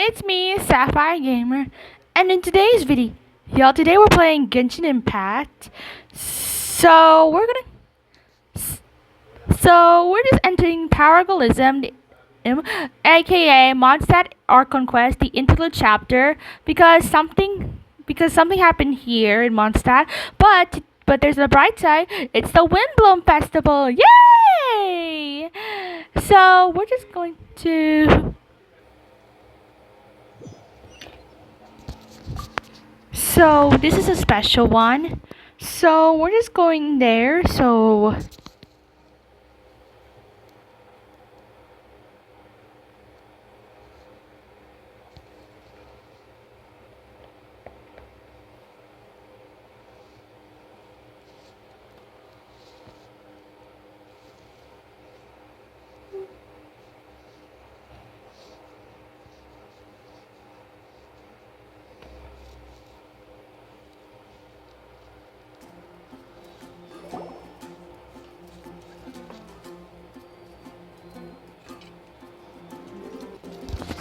it's me, Sapphire Gamer, and in today's video, today we're playing Genshin Impact. We're just entering Paralogism, aka Mondstadt Art Conquest, the interlude chapter, because something happened here in Mondstadt. But there's a bright side. It's the Windbloom Festival. Yay! So we're just going to. So this is a special one. So we're just going there. So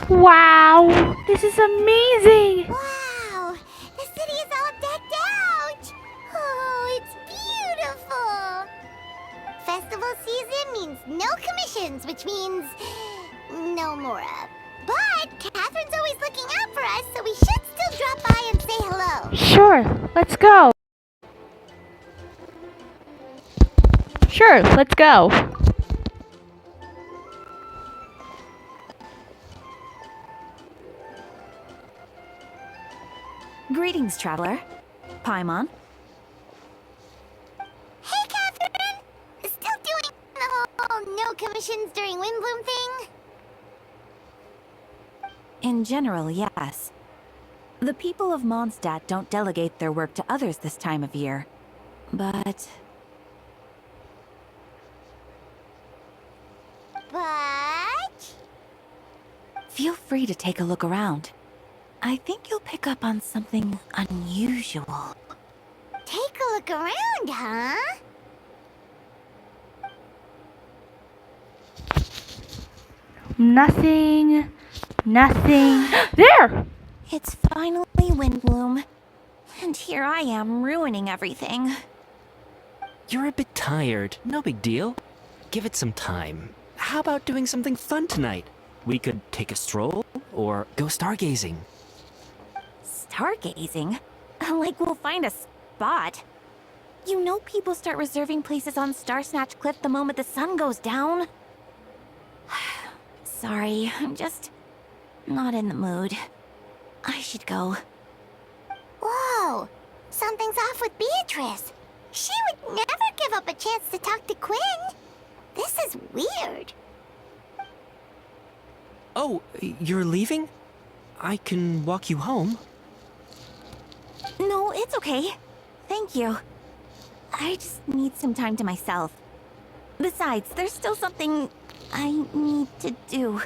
wow, this is amazing. Wow! The city is all decked out! Oh, it's beautiful! Festival season means no commissions, which means no Mora. But Catherine's always looking out for us, so we should still drop by and say hello. Sure, let's go. Sure, let's go. Greetings, traveler. Paimon. Hey, Catherine! Still doing the whole no commissions during Windbloom thing? In general, yes. The people of Mondstadt don't delegate their work to others this time of year. But... feel free to take a look around. I think you'll pick up on something unusual. Take a look around, huh? Nothing. There! It's finally Windbloom. And here I am ruining everything. You're a bit tired. No big deal. Give it some time. How about doing something fun tonight? We could take a stroll or go stargazing. Stargazing? Like we'll find a spot. You know people start reserving places on Star Snatch Cliff the moment the sun goes down. Sorry, I'm just not in the mood. I should go. Whoa! Something's off with Beatrice. She would never give up a chance to talk to Quinn. This is weird. Oh, you're leaving? I can walk you home. No, it's okay. Thank you. I just need some time to myself. Besides, there's still something I need to do.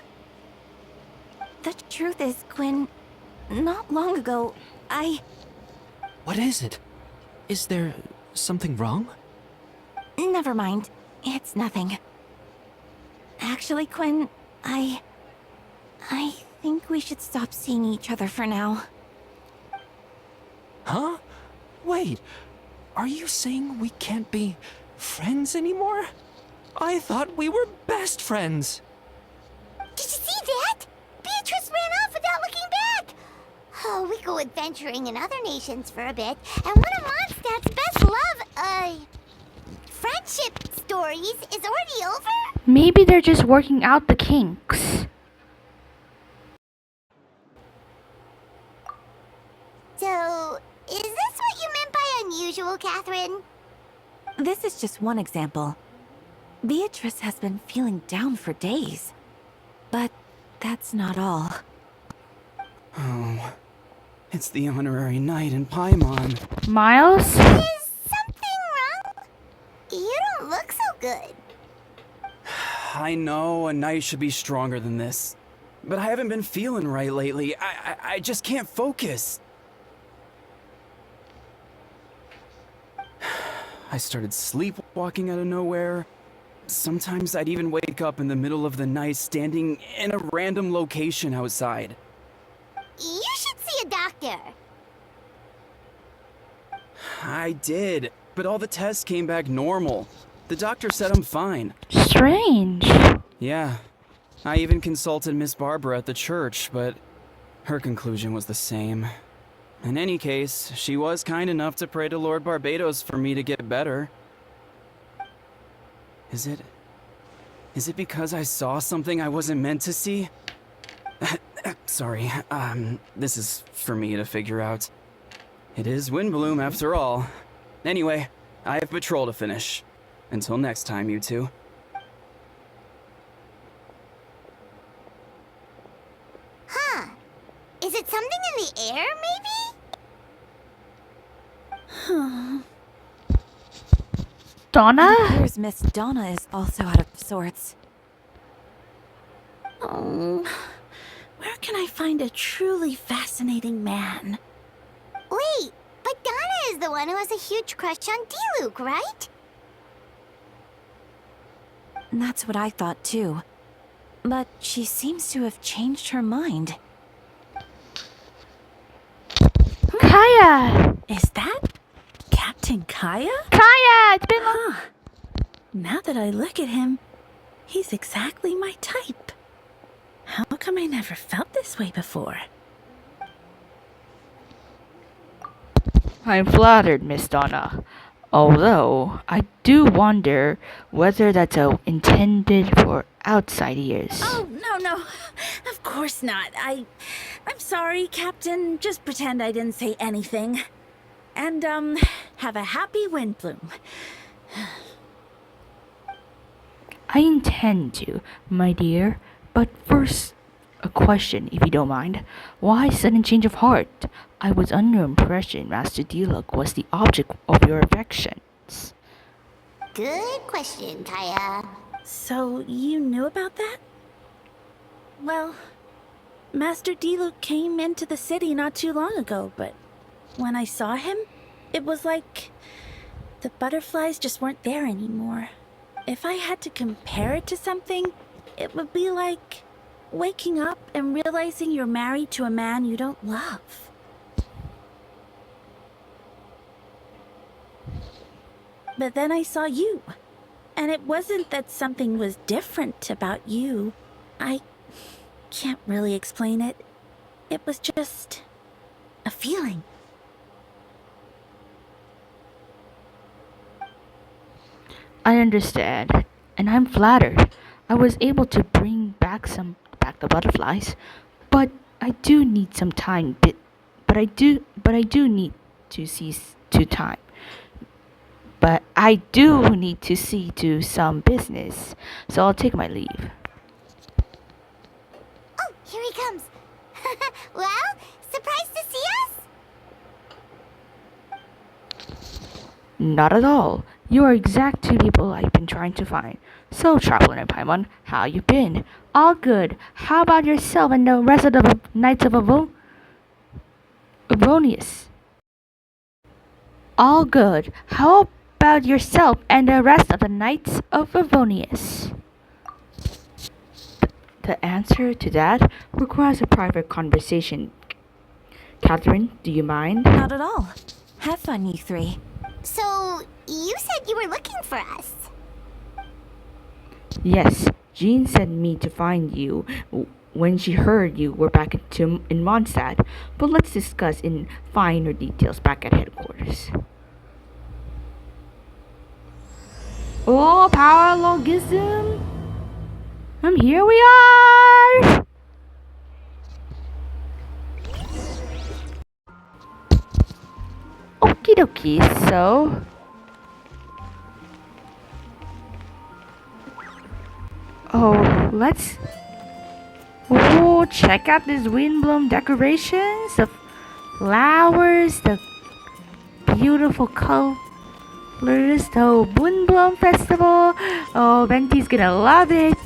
The truth is, Quinn, not long ago, What is it? Is there something wrong? Never mind. It's nothing. Actually, Quinn, I think we should stop seeing each other for now. Huh? Wait, are you saying we can't be friends anymore? I thought we were best friends. Did you see that? Beatrice ran off without looking back. Oh, we go adventuring in other nations for a bit, and one of Mondstadt's best friendship stories is already over? Maybe they're just working out the kinks. So, is this what you meant by unusual, Catherine? This is just one example. Beatrice has been feeling down for days. But that's not all. Oh, it's the honorary knight in Paimon. Miles? Is something wrong? You don't look so good. I know a knight should be stronger than this, but I haven't been feeling right lately. I just can't focus. I started sleepwalking out of nowhere. Sometimes I'd even wake up in the middle of the night standing in a random location outside. here? I did, but all the tests came back normal. The doctor said I'm fine. Strange. Yeah, I even consulted Miss Barbara at the church, but her conclusion was the same. In any case, she was kind enough to pray to Lord Barbados for me to get better. Is it because I saw something I wasn't meant to see? Sorry, this is for me to figure out. It is Windbloom after all. Anyway, I have patrol to finish. Until next time, you two. Huh. Is it something in the air, maybe? Donna? It appears Miss Donna is also out of sorts. Oh, where can I find a truly fascinating man? Wait, but Donna is the one who has a huge crush on Diluc, right? That's what I thought too. But she seems to have changed her mind. Kaya! Is that Captain Kaya? Kaya! It's been long. Huh. Now that I look at him, he's exactly my type. How come I never felt this way before? I'm flattered, Miss Donna. Although, I do wonder whether that's intended for outside ears. Oh, no. Of course not. I'm sorry, Captain. Just pretend I didn't say anything. And, have a happy Windbloom. I intend to, my dear. But first, a question, if you don't mind. Why sudden change of heart? I was under the impression Master Diluc was the object of your affections. Good question, Kaya. So, you knew about that? Well, Master Diluc came into the city not too long ago, but when I saw him, it was like the butterflies just weren't there anymore. If I had to compare it to something, it would be like waking up and realizing you're married to a man you don't love. But then I saw you, and it wasn't that something was different about you. I can't really explain it. It was just a feeling. I understand, and I'm flattered. I was able to bring back the butterflies, but I do need some time. But I do need to see to time. But I do need to see to some business, so I'll take my leave. Oh, here he comes. Well, surprised to see us? Not at all. You are exact two people I've been trying to find. So, Traveler and Paimon, how you been? All good. How about yourself and the rest of the Knights of Avonius? All good. How about yourself and the rest of the Knights of Avonius? The answer to that requires a private conversation. Catherine, do you mind? Not at all. Have fun, you three. So, you said you were looking for us. Yes, Jean sent me to find you when she heard you were back in Mondstadt, but let's discuss in finer details back at headquarters. Oh, paralogism! And here we are! Okie dokie, so... Oh, let's... Oh, check out these Windbloom decorations, the flowers, the beautiful colors, the Windbloom Festival. Oh, Venti's gonna love it.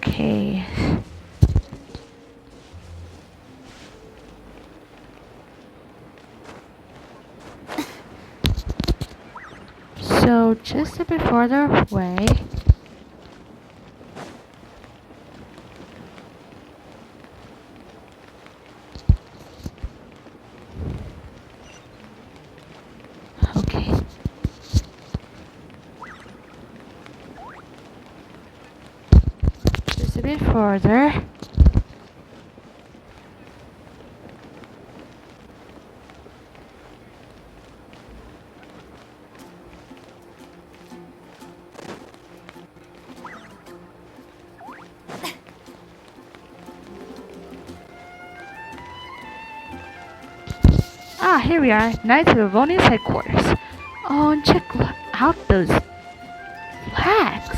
Okay. So just a bit further away. Okay. Just a bit further. Ah, here we are, Knights of Livonia's headquarters. Oh, and check out those flags.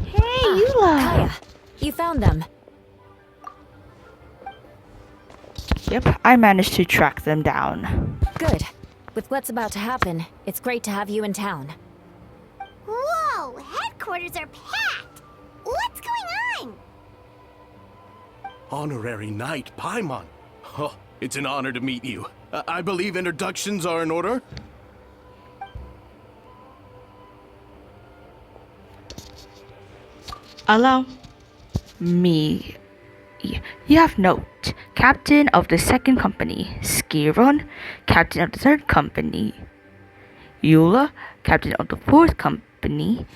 Hey, Eula! Kaya, you found them. Yep, I managed to track them down. Good. With what's about to happen, it's great to have you in town. Whoa! Headquarters are packed! What's going on? Honorary Knight Paimon. Oh, it's an honor to meet you. I believe introductions are in order? Allow me. You have note. Captain of the second company, Skiron. Captain of the third company, Eula. Captain of the fourth company,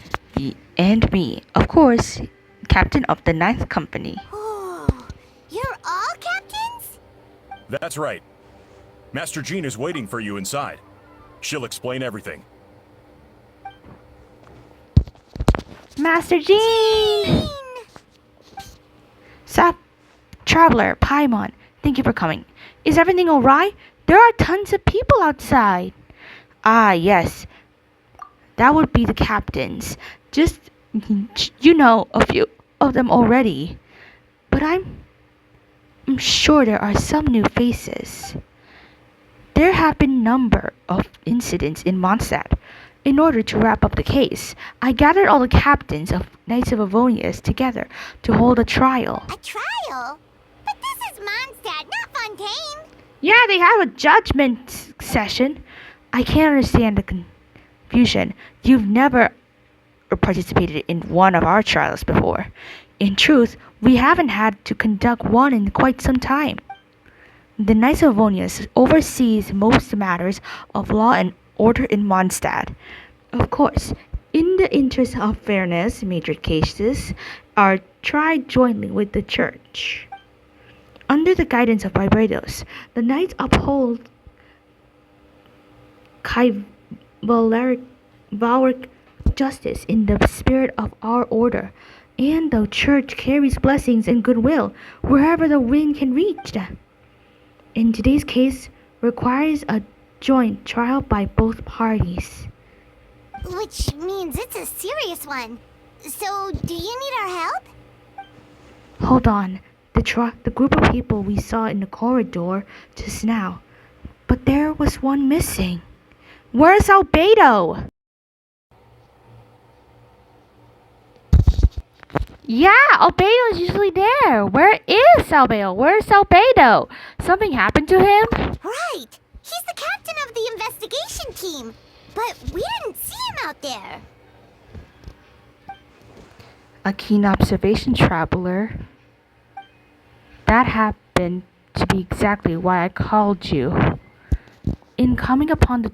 and me. Of course, Captain of the ninth company. Oh, you're all captains? That's right. Master Jean is waiting for you inside. She'll explain everything. Master Jean! Sup, Traveler, Paimon, thank you for coming. Is everything alright? There are tons of people outside. Ah, yes. That would be the captains. Just, you know a few of them already. But I'm sure there are some new faces. There have been a number of incidents in Mondstadt. In order to wrap up the case, I gathered all the captains of Knights of Avonius together to hold a trial. A trial? But this is Mondstadt, not Fontaine. Yeah, they have a judgment session. I can't understand the confusion. You've never participated in one of our trials before. In truth, we haven't had to conduct one in quite some time. The Knights of Avonius oversees most matters of law and order in Mondstadt. Of course, in the interest of fairness, major cases are tried jointly with the Church. Under the guidance of Barbados, the Knights uphold chivalric justice in the spirit of our order, and the Church carries blessings and goodwill wherever the wind can reach. In today's case, requires a joint trial by both parties. Which means it's a serious one. So, do you need our help? Hold on, the group of people we saw in the corridor just now. But there was one missing. Where's Albedo? Yeah, Albedo is usually there. Where is Albedo? Where's Albedo? Something happened to him? Right! He's the captain of the investigation team. But we didn't see him out there. A keen observation, traveler. That happened to be exactly why I called you. In coming upon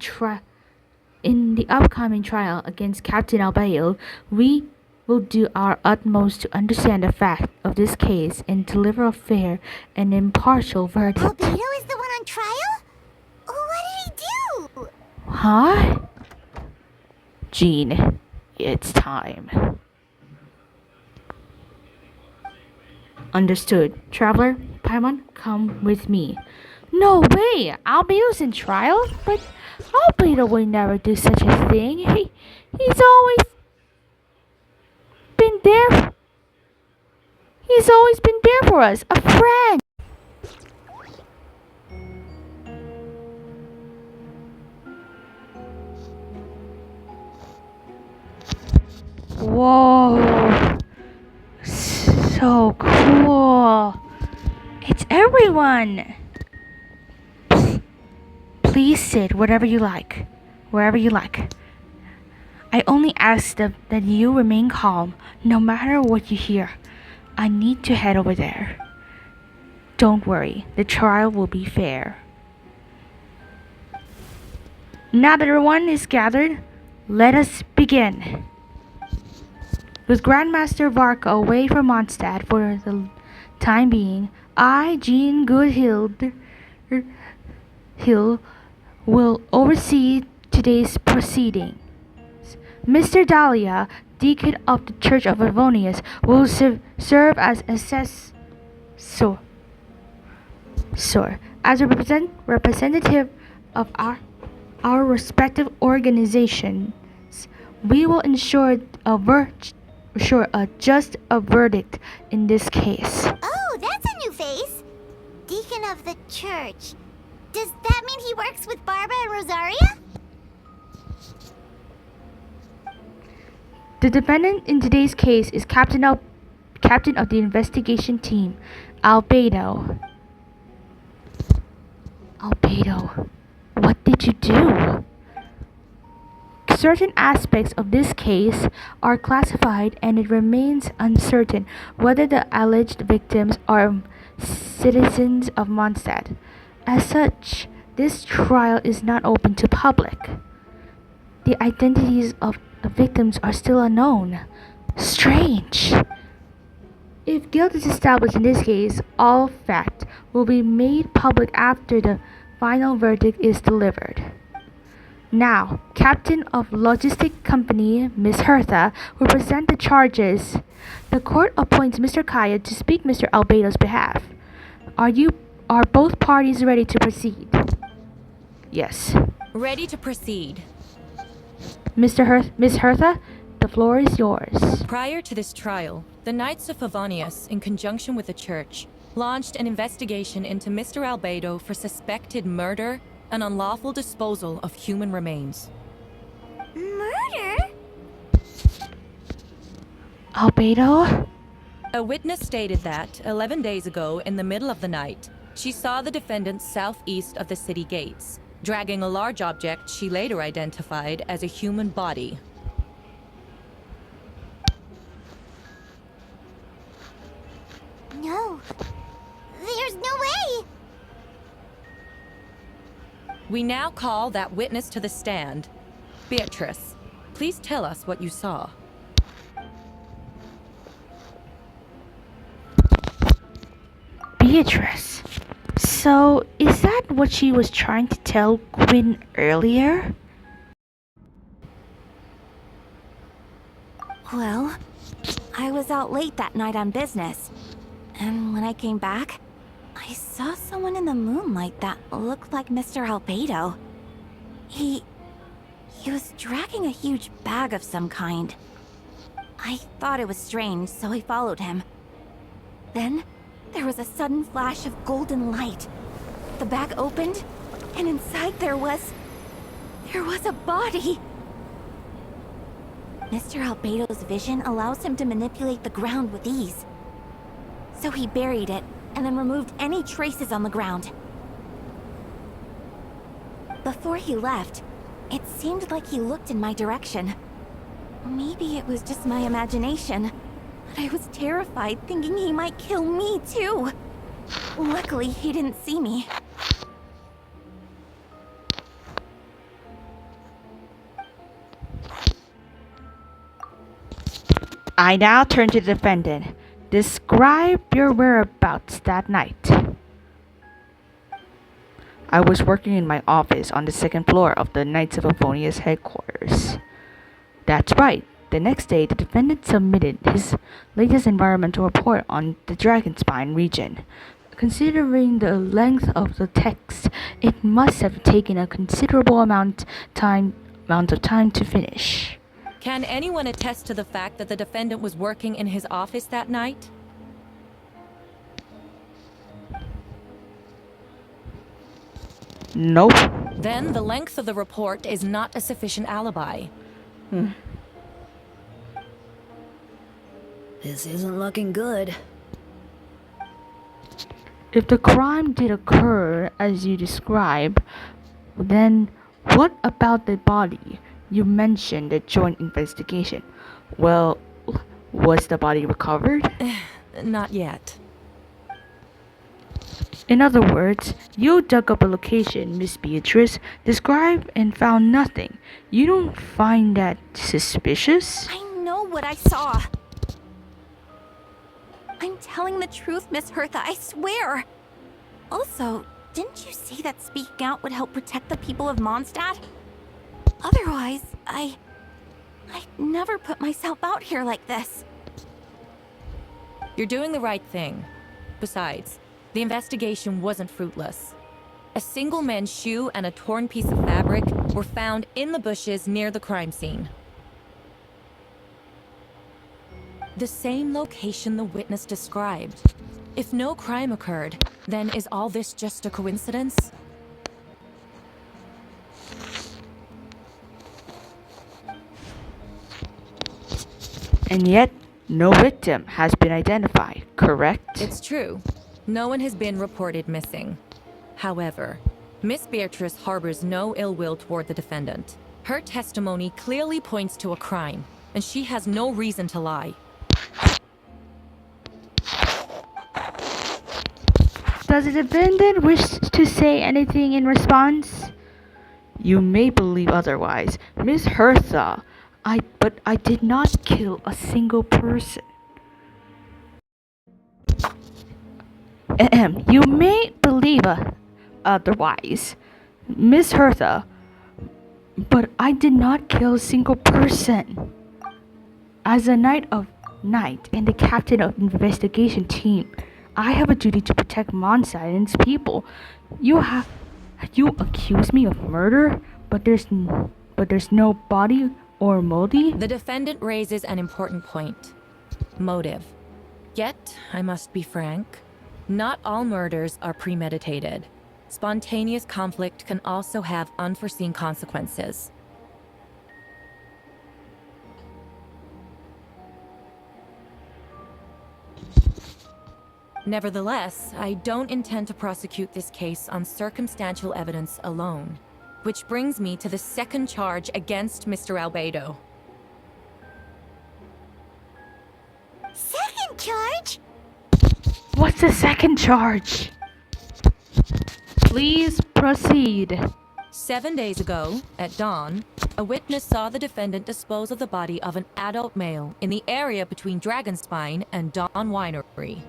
in the upcoming trial against Captain Albedo, we will do our utmost to understand the fact of this case and deliver a fair and impartial verdict. Albedo is the one on trial? What did he do? Huh? Jean, it's time. Understood. Traveler, Paimon, come with me. No way! Albedo's in trial? But Albedo would never do such a thing. He's always been there. He's always been there for us, a friend. Whoa. So cool. It's everyone. Please sit wherever you like. Wherever you like. I only ask that you remain calm no matter what you hear. I need to head over there. Don't worry, the trial will be fair. Now that everyone is gathered, let us begin. With Grandmaster Varka away from Mondstadt for the time being, I, Jean Goodhill, will oversee today's proceedings. Mr. Dahlia, deacon of the Church of Avonius, will serve as assessor. As a representative of our respective organizations, we will ensure a just verdict in this case. Oh, that's a new face. Deacon of the church. Does that mean he works with Barbara and Rosaria? The defendant in today's case is captain of the investigation team, Albedo. Albedo, what did you do? Certain aspects of this case are classified, and it remains uncertain whether the alleged victims are citizens of Mondstadt. As such, this trial is not open to public. The identities of the victims are still unknown. Strange. If guilt is established in this case, all facts will be made public after the final verdict is delivered. Now, Captain of Logistic Company, Miss Hertha, will present the charges. The court appoints Mr. Kaya to speak Mr. Albedo's behalf. Are both parties ready to proceed? Yes. Ready to proceed. Miss Hertha, the floor is yours. Prior to this trial, the Knights of Favonius, in conjunction with the church, launched an investigation into Mr. Albedo for suspected murder and unlawful disposal of human remains. Murder? Albedo? A witness stated that, 11 days ago, in the middle of the night, she saw the defendant southeast of the city gates, dragging a large object she later identified as a human body. No. There's no way! We now call that witness to the stand. Beatrice, please tell us what you saw. Beatrice. So, is that what she was trying to tell Gwyn earlier? Well, I was out late that night on business. And when I came back, I saw someone in the moonlight that looked like Mr. Albedo. He was dragging a huge bag of some kind. I thought it was strange, so I followed him. Then, there was a sudden flash of golden light. The bag opened, and inside there was a body. Mr. Albedo's vision allows him to manipulate the ground with ease. So he buried it, and then removed any traces on the ground. Before he left, it seemed like he looked in my direction. Maybe it was just my imagination, but I was terrified thinking he might kill me too. Luckily, he didn't see me. I now turn to the defendant. Describe your whereabouts that night. I was working in my office on the second floor of the Knights of Avonius headquarters. That's right, The next day, the defendant submitted his latest environmental report on the Dragonspine region. Considering the length of the text, it must have taken a considerable amount of time to finish. Can anyone attest to the fact that the defendant was working in his office that night? Nope. Then the length of the report is not a sufficient alibi. This isn't looking good. If the crime did occur as you describe, then what about the body? You mentioned a joint investigation. Well, was the body recovered? Not yet. In other words, you dug up a location Miss Beatrice described and found nothing. You don't find that suspicious? I know what I saw. I'm telling the truth, Miss Hertha, I swear. Also, didn't you say that speaking out would help protect the people of Mondstadt? Otherwise, I'd never put myself out here like this. You're doing the right thing. Besides, the investigation wasn't fruitless. A single man's shoe and a torn piece of fabric were found in the bushes near the crime scene. The same location the witness described. If no crime occurred, then is all this just a coincidence? And yet, no victim has been identified, correct? It's true. No one has been reported missing. However, Miss Beatrice harbors no ill will toward the defendant. Her testimony clearly points to a crime, and she has no reason to lie. Does the defendant wish to say anything in response? You may believe otherwise, Miss Hertha. But I did not kill a single person. You may believe otherwise, Miss Hertha, but I did not kill a single person. As a knight and the captain of the investigation team, I have a duty to protect Mondstadt and its people. You accuse me of murder, but there's no body or motive? The defendant raises an important point. Motive. Yet, I must be frank, not all murders are premeditated. Spontaneous conflict can also have unforeseen consequences. Nevertheless, I don't intend to prosecute this case on circumstantial evidence alone. Which brings me to the second charge against Mr. Albedo. Second charge? What's the second charge? Please proceed. 7 days ago, at dawn, a witness saw the defendant dispose of the body of an adult male in the area between Dragonspine and Dawn Winery.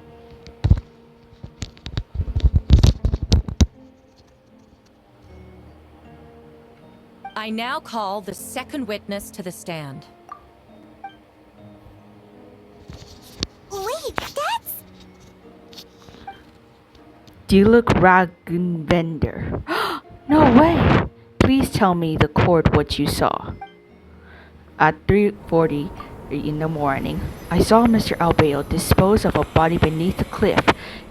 I now call the second witness to the stand. Wait, that's... Diluk Ragunvender. No way! Please tell me the court what you saw. At 3:40 in the morning, I saw Mr. Albedo dispose of a body beneath the cliff.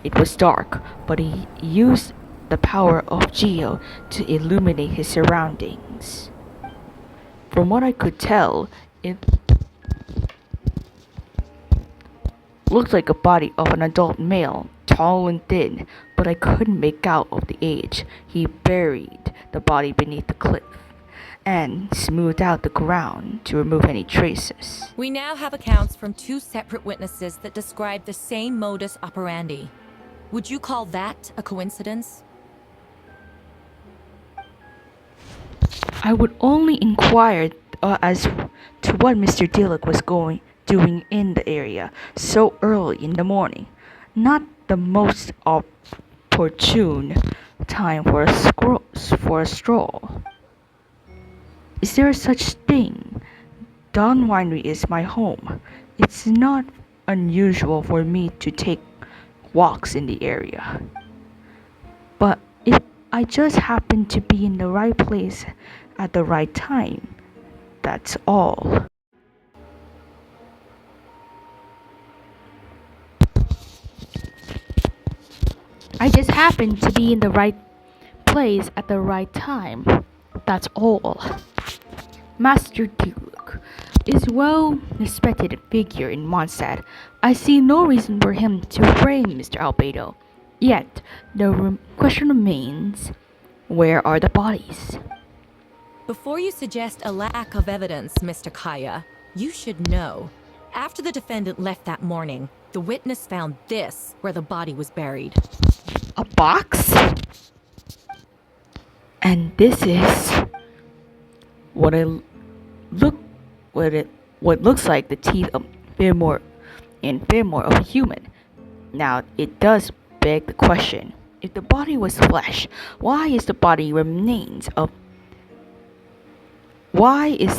It was dark, but he used the power of Geo to illuminate his surroundings. From what I could tell, it looked like a body of an adult male, tall and thin, but I couldn't make out of the age. He buried the body beneath the cliff and smoothed out the ground to remove any traces. We now have accounts from two separate witnesses that describe the same modus operandi. Would you call that a coincidence? I would only inquire as to what Mr. Diluk was doing in the area so early in the morning. Not the most opportune time for a stroll. Is there such thing Dawn Winery is my home. It's not unusual for me to take walks in the area. But if I just happen to be in the right place at the right time, that's all. I just happen to be in the right place at the right time. That's all. Master Duke is well respected figure in Mondstadt. I see no reason for him to frame Mr. Albedo. Yet, the question remains, where are the bodies? Before you suggest a lack of evidence, Mr. Kaya, you should know. After the defendant left that morning, the witness found this where the body was buried. A box? And this is what what looks like the teeth of femur of a human. Now it does beg the question: if the body was flesh, why is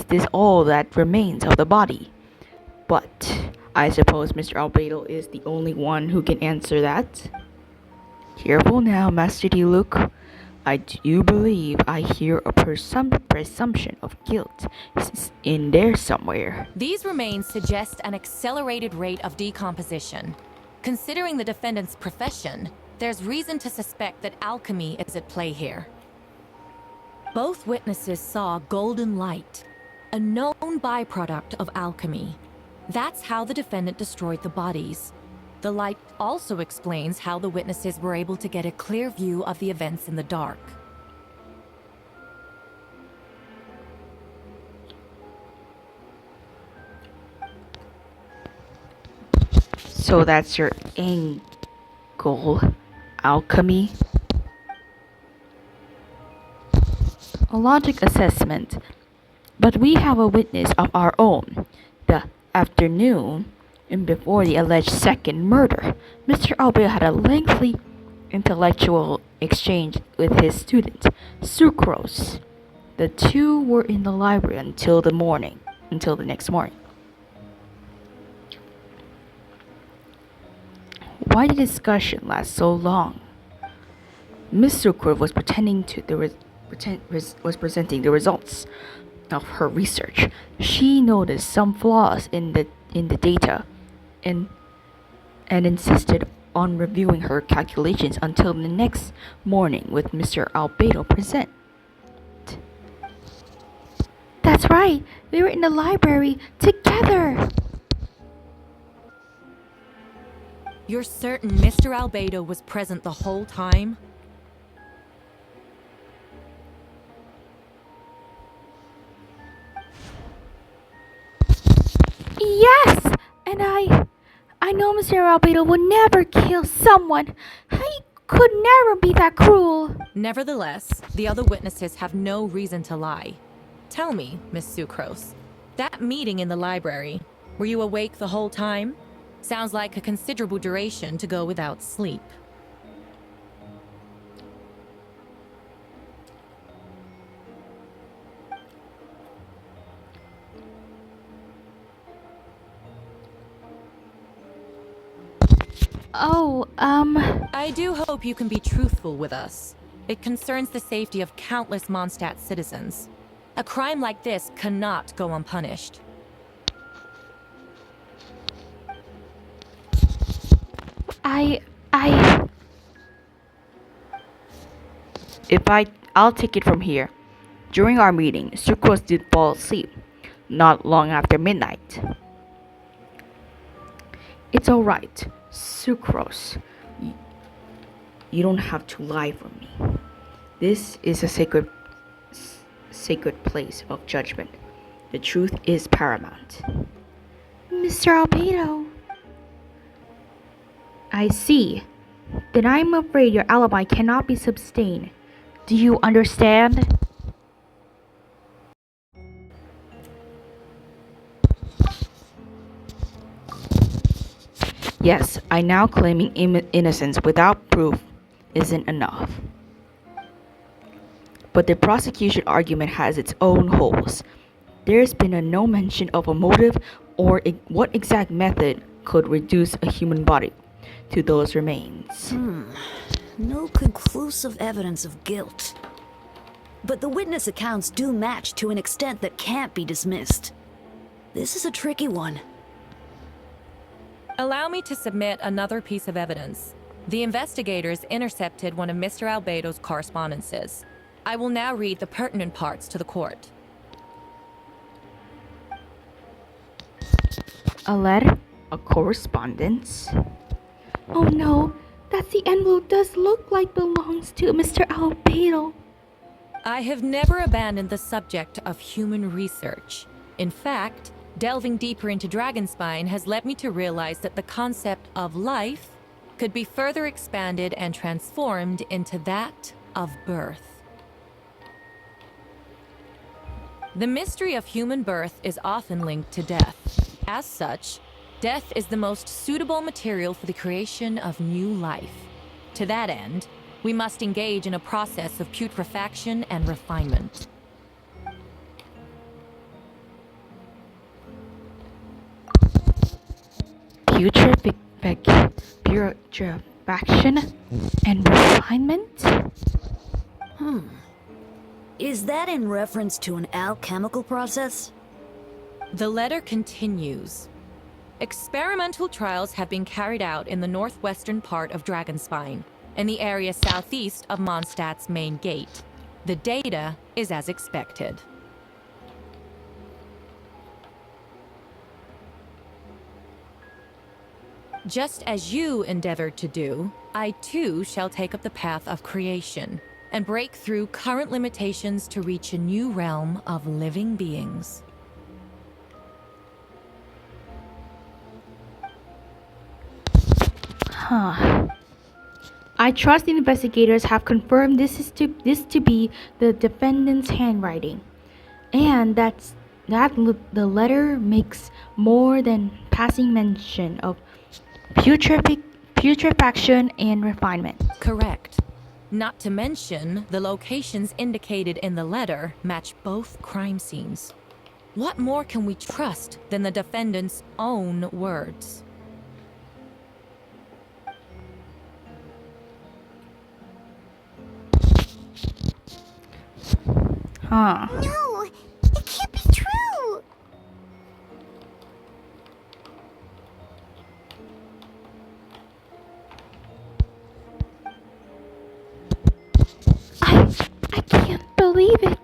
this all that remains of the body? But I suppose Mr. Albedo is the only one who can answer that. Careful now, Master Diluc. I do believe I hear a presumption of guilt in there somewhere. These remains suggest an accelerated rate of decomposition. Considering the defendant's profession, there's reason to suspect that alchemy is at play here. Both witnesses saw golden light, a known byproduct of alchemy. That's how the defendant destroyed the bodies. The light also explains how the witnesses were able to get a clear view of the events in the dark. So that's your angle, alchemy. A logic assessment. But we have a witness of our own. The afternoon and before the alleged second murder, Mr. Albedo had a lengthy intellectual exchange with his student, Sucrose. The two were in the library until the next morning. Why did the discussion last so long? Miss Sucrose was presenting the results of her research. She noticed some flaws in the data and insisted on reviewing her calculations until the next morning with Mr. Albedo present. That's right, we were in the library together. You're certain Mr. Albedo was present the whole time? Yes, and I know Mr. Albedo would never kill someone. He could never be that cruel. Nevertheless, the other witnesses have no reason to lie. Tell me, Miss Sucrose, that meeting in the library, were you awake the whole time? Sounds like a considerable duration to go without sleep. I do hope you can be truthful with us. It concerns the safety of countless Mondstadt citizens. A crime like this cannot go unpunished. I'll take it from here. During our meeting, Sucrose did fall asleep, not long after midnight. It's alright, Sucrose. You don't have to lie for me. This is a sacred place of judgment. The truth is paramount. Mr. Albedo. I see. Then I'm afraid your alibi cannot be sustained. Do you understand? Yes, I now claiming innocence without proof isn't enough. But the prosecution argument has its own holes. there's been no mention of a motive or what exact method could reduce a human body to those remains. No conclusive evidence of guilt. But the witness accounts do match to an extent that can't be dismissed. This is a tricky one. Allow me to submit another piece of evidence. The investigators intercepted one of Mr. Albedo's correspondences. I will now read the pertinent parts to the court. A letter? A correspondence? Oh no, that the envelope does look like belongs to Mr. Albedo. I have never abandoned the subject of human research. In fact, delving deeper into Dragonspine has led me to realize that the concept of life could be further expanded and transformed into that of birth. The mystery of human birth is often linked to death. As such, death is the most suitable material for the creation of new life. To that end, we must engage in a process of putrefaction and refinement. Putrefaction and refinement? Is that in reference to an alchemical process? The letter continues. Experimental trials have been carried out in the northwestern part of Dragonspine, in the area southeast of Mondstadt's main gate. The data is as expected. Just as you endeavored to do, I too shall take up the path of creation and break through current limitations to reach a new realm of living beings. I trust the investigators have confirmed this to be the defendant's handwriting, and that the letter makes more than passing mention of putrefaction and refinement. Correct. Not to mention, the locations indicated in the letter match both crime scenes. What more can we trust than the defendant's own words? No, it can't be true. I can't believe it.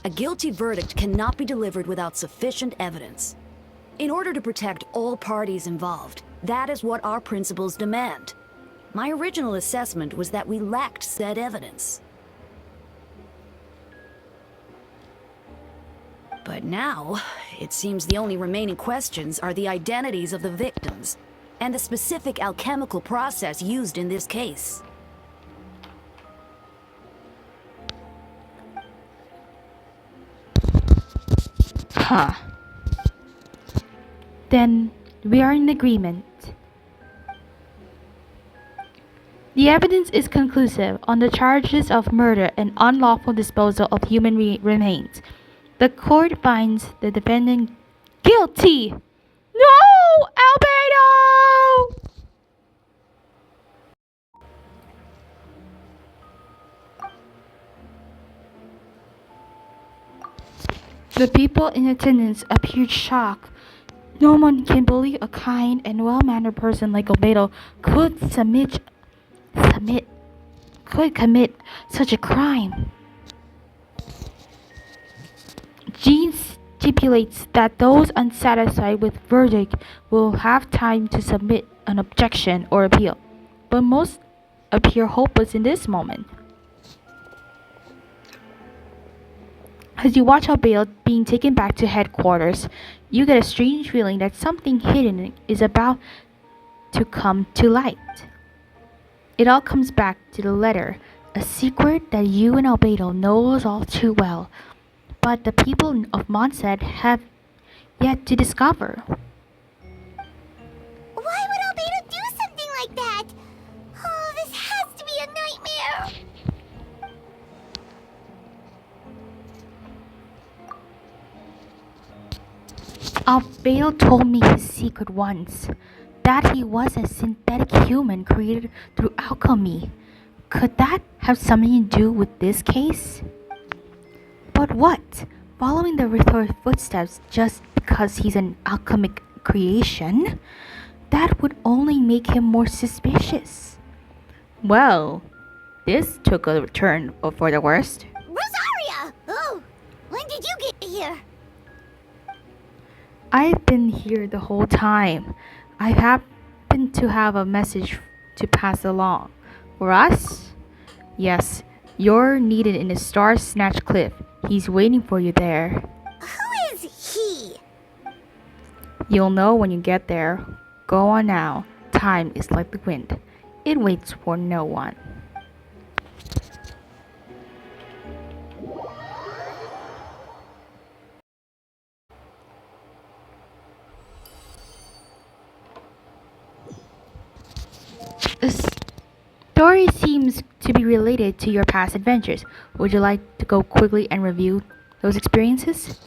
A guilty verdict cannot be delivered without sufficient evidence. In order to protect all parties involved, that is what our principles demand. My original assessment was that we lacked said evidence. But now, it seems the only remaining questions are the identities of the victims and the specific alchemical process used in this case. Then we are in agreement. The evidence is conclusive on the charges of murder and unlawful disposal of human remains. The court finds the defendant guilty. No, Albedo! The people in attendance appeared shocked. No one can believe a kind and well-mannered person like Albedo could commit such a crime. Jean stipulates that those unsatisfied with verdict will have time to submit an objection or appeal, but most appear hopeless in this moment. As you watch Albedo being taken back to headquarters, you get a strange feeling that something hidden is about to come to light. It all comes back to the letter, a secret that you and Albedo knows all too well, but the people of Mondstadt have yet to discover. Why would Albedo do something like that? Oh, this has to be a nightmare. Bale told me his secret once, that he was a synthetic human created through alchemy. Could that have something to do with this case? But what? Following the Rithor's footsteps just because he's an alchemic creation? That would only make him more suspicious. Well, this took a turn for the worst. Rosaria! Oh, when did you get here? I've been here the whole time. I happen to have a message to pass along. For us? Yes, you're needed in the Star Snatch Cliff. He's waiting for you there. Who is he? You'll know when you get there. Go on now. Time is like the wind. It waits for no one. The story seems to be related to your past adventures. Would you like to go quickly and review those experiences?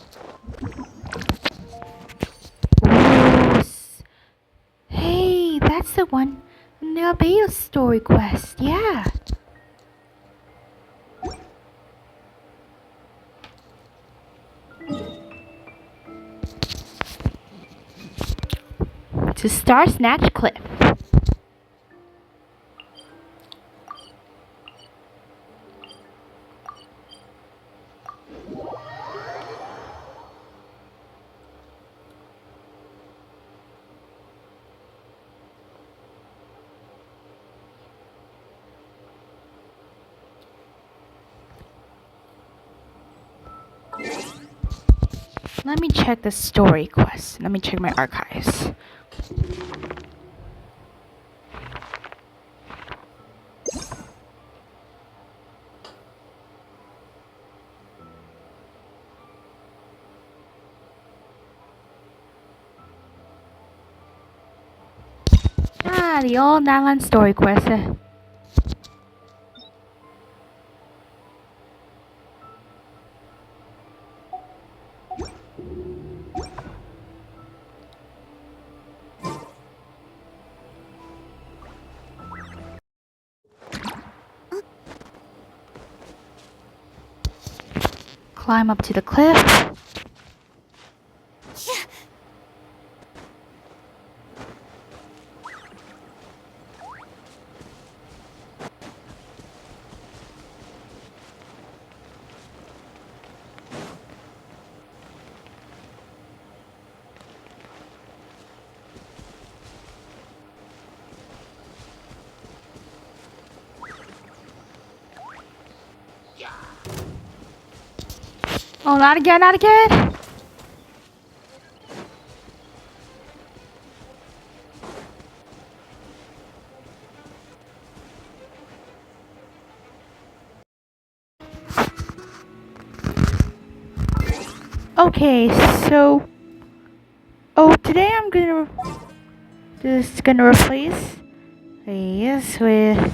Ooh, hey, that's the one. The Albedo story quest, yeah. To Star Snatch Cliff. Let me check the story quest. Let me check my archives. The old Nalan story quest. Climb up to the cliff. Oh, not again, not again. Okay, so today I'm gonna replace this with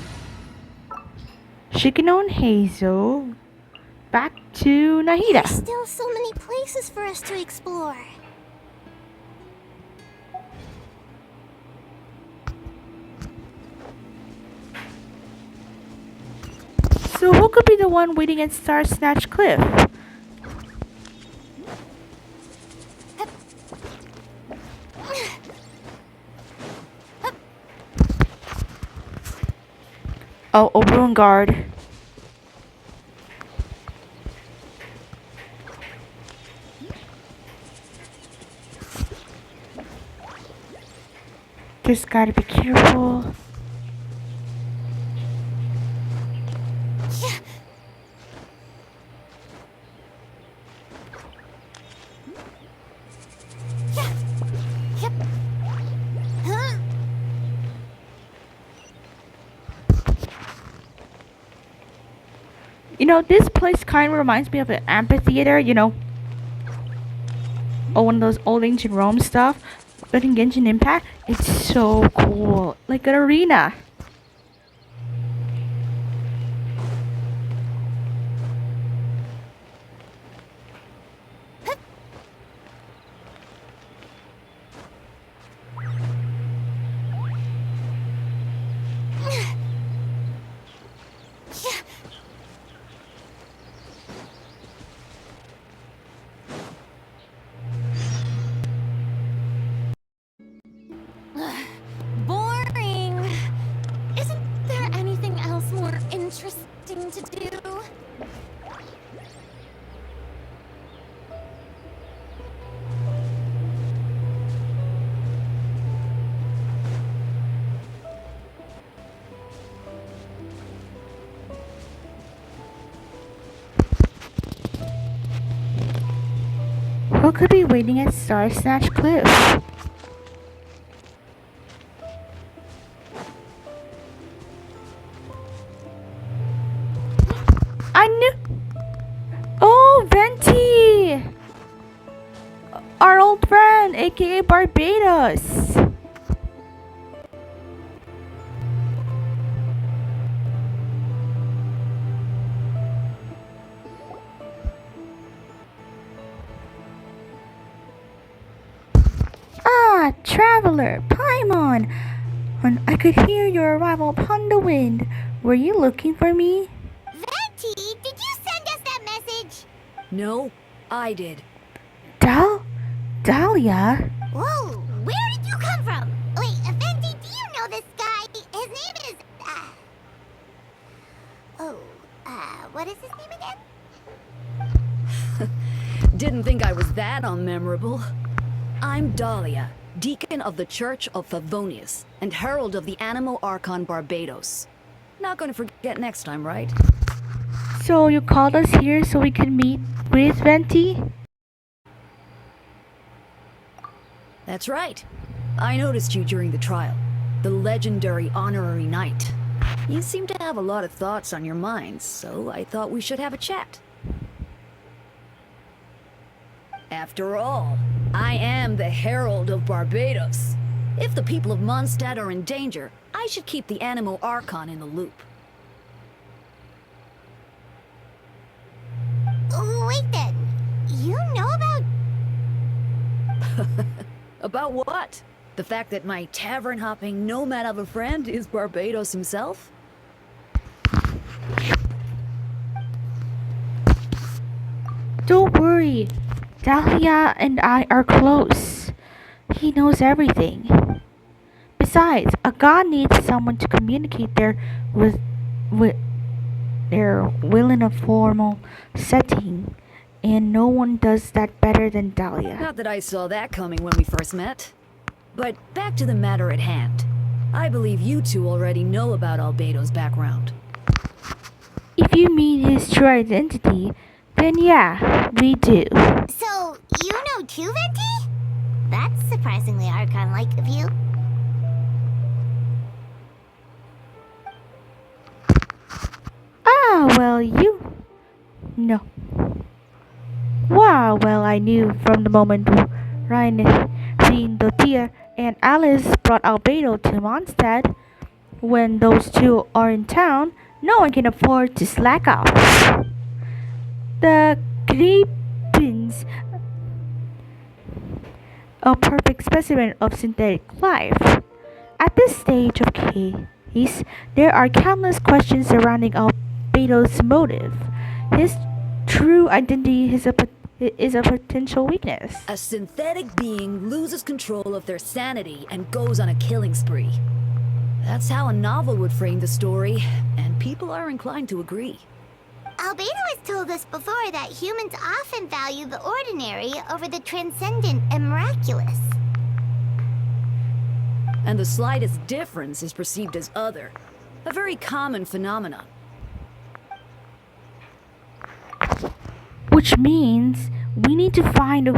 Shikino and Hazel back to Nahida. There's still so many places for us to explore. So who could be the one waiting at Star Snatch Cliff? Oh, Oberon Guard. Just gotta be careful. You know, this place kind of reminds me of an amphitheater, you know. Or one of those old ancient Rome stuff. But in Genshin Impact, it's so cool. Like an arena. looking at Star Snatch Cliff. I knew. Oh, Venti! Our old friend, aka Barbados. Ah, traveler, Paimon! I could hear your arrival upon the wind. Were you looking for me? Venti, did you send us that message? No, I did. Dahlia? Whoa, where did you come from? Wait, Venti, do you know this guy? His name is, what is his name again? Didn't think I was that unmemorable. I'm Dahlia, Deacon of the Church of Favonius, and Herald of the Animo Archon Barbados. Not gonna forget next time, right? So you called us here so we could meet with Venti? That's right. I noticed you during the trial. The legendary honorary knight. You seem to have a lot of thoughts on your minds, so I thought we should have a chat. After all, I am the Herald of Barbados. If the people of Mondstadt are in danger, I should keep the Animo Archon in the loop. Wait then, you know about... About what? The fact that my tavern-hopping nomad of a friend is Barbados himself? Don't worry. Dahlia and I are close. He knows everything. Besides, a god needs someone to communicate with their will in a formal setting, and no one does that better than Dahlia. Not that I saw that coming when we first met. But back to the matter at hand. I believe you two already know about Albedo's background. If you mean his true identity, then yeah, we do. So, you know too, Venti? That's surprisingly Archon-like of you. Ah, well, you... No. Wow, well, I knew from the moment Ryan, Dotia, and Alice brought Albedo to Mondstadt. When those two are in town, no one can afford to slack off. The Creepins, a perfect specimen of synthetic life. At this stage of case, there are countless questions surrounding Albedo's motive. His true identity is a potential weakness. A synthetic being loses control of their sanity and goes on a killing spree. That's how a novel would frame the story, and people are inclined to agree. Albedo has told us before that humans often value the ordinary over the transcendent and miraculous. And the slightest difference is perceived as other. A very common phenomenon. Which means we need to find a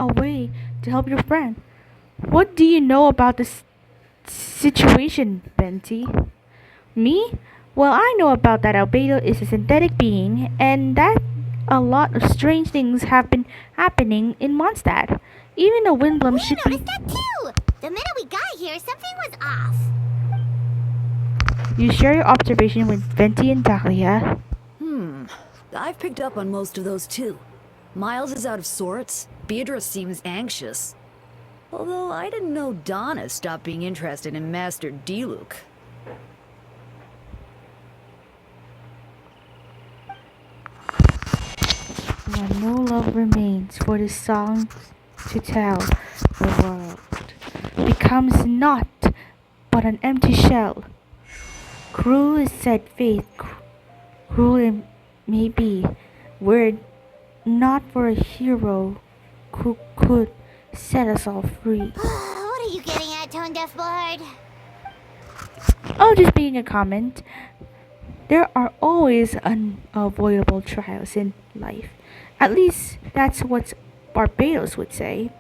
way to help your friend. What do you know about this situation, Venti? Me? Well, I know about that Albedo is a synthetic being, and that a lot of strange things have been happening in Mondstadt. Even the Windblum should be... We noticed that too! The minute we got here, something was off. You share your observation with Venti and Dahlia. I've picked up on most of those too. Miles is out of sorts. Beatrice seems anxious. Although I didn't know Donna stopped being interested in Master Diluc. When no love remains for the song to tell, the world becomes naught but an empty shell. Cruel is said fate, cruel it may be, were it not for a hero who could set us all free. What are you getting at, Tone Deaf Bard? Oh, just being a comment. There are always unavoidable trials in life. At least that's what Barbados would say.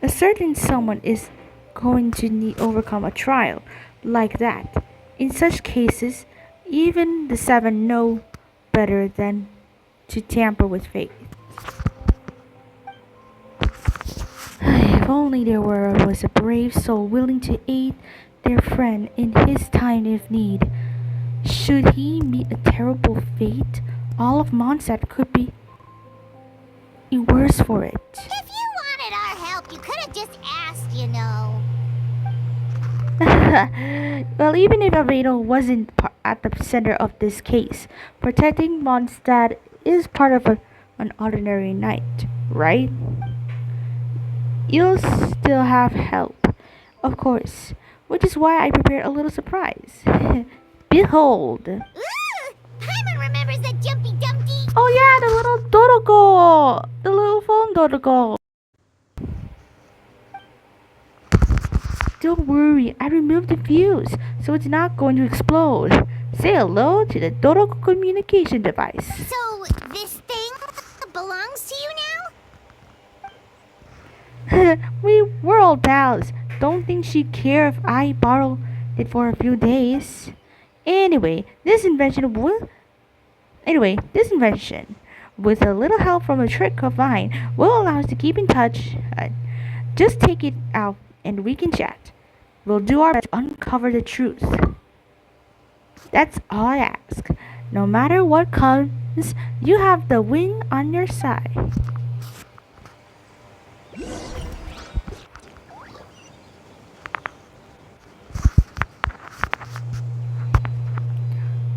A certain someone is going to need overcome a trial like that. In such cases, even the seven know better than to tamper with fate. If only was a brave soul willing to aid their friend in his time of need. Should he meet a terrible fate, all of Mondstadt could be worse for it. If you wanted our help, you could have just asked, you know. Well, even if Albedo wasn't at the center of this case, protecting Mondstadt is part of an ordinary night, right? You'll still have help, of course, which is why I prepared a little surprise. Behold! Ooh! Paimon remembers the Jumpy Dumpty! Oh yeah, the little Dodoko! The little phone Dodoko! Don't worry, I removed the fuse, so it's not going to explode. Say hello to the Dodoko communication device. So, this thing belongs to you We're old pals. Don't think she'd care if I borrow it for a few days. This invention, with a little help from a trick of mine, will allow us to keep in touch. Just take it out and we can chat. We'll do our best to uncover the truth. That's all I ask. No matter what comes, you have the win on your side.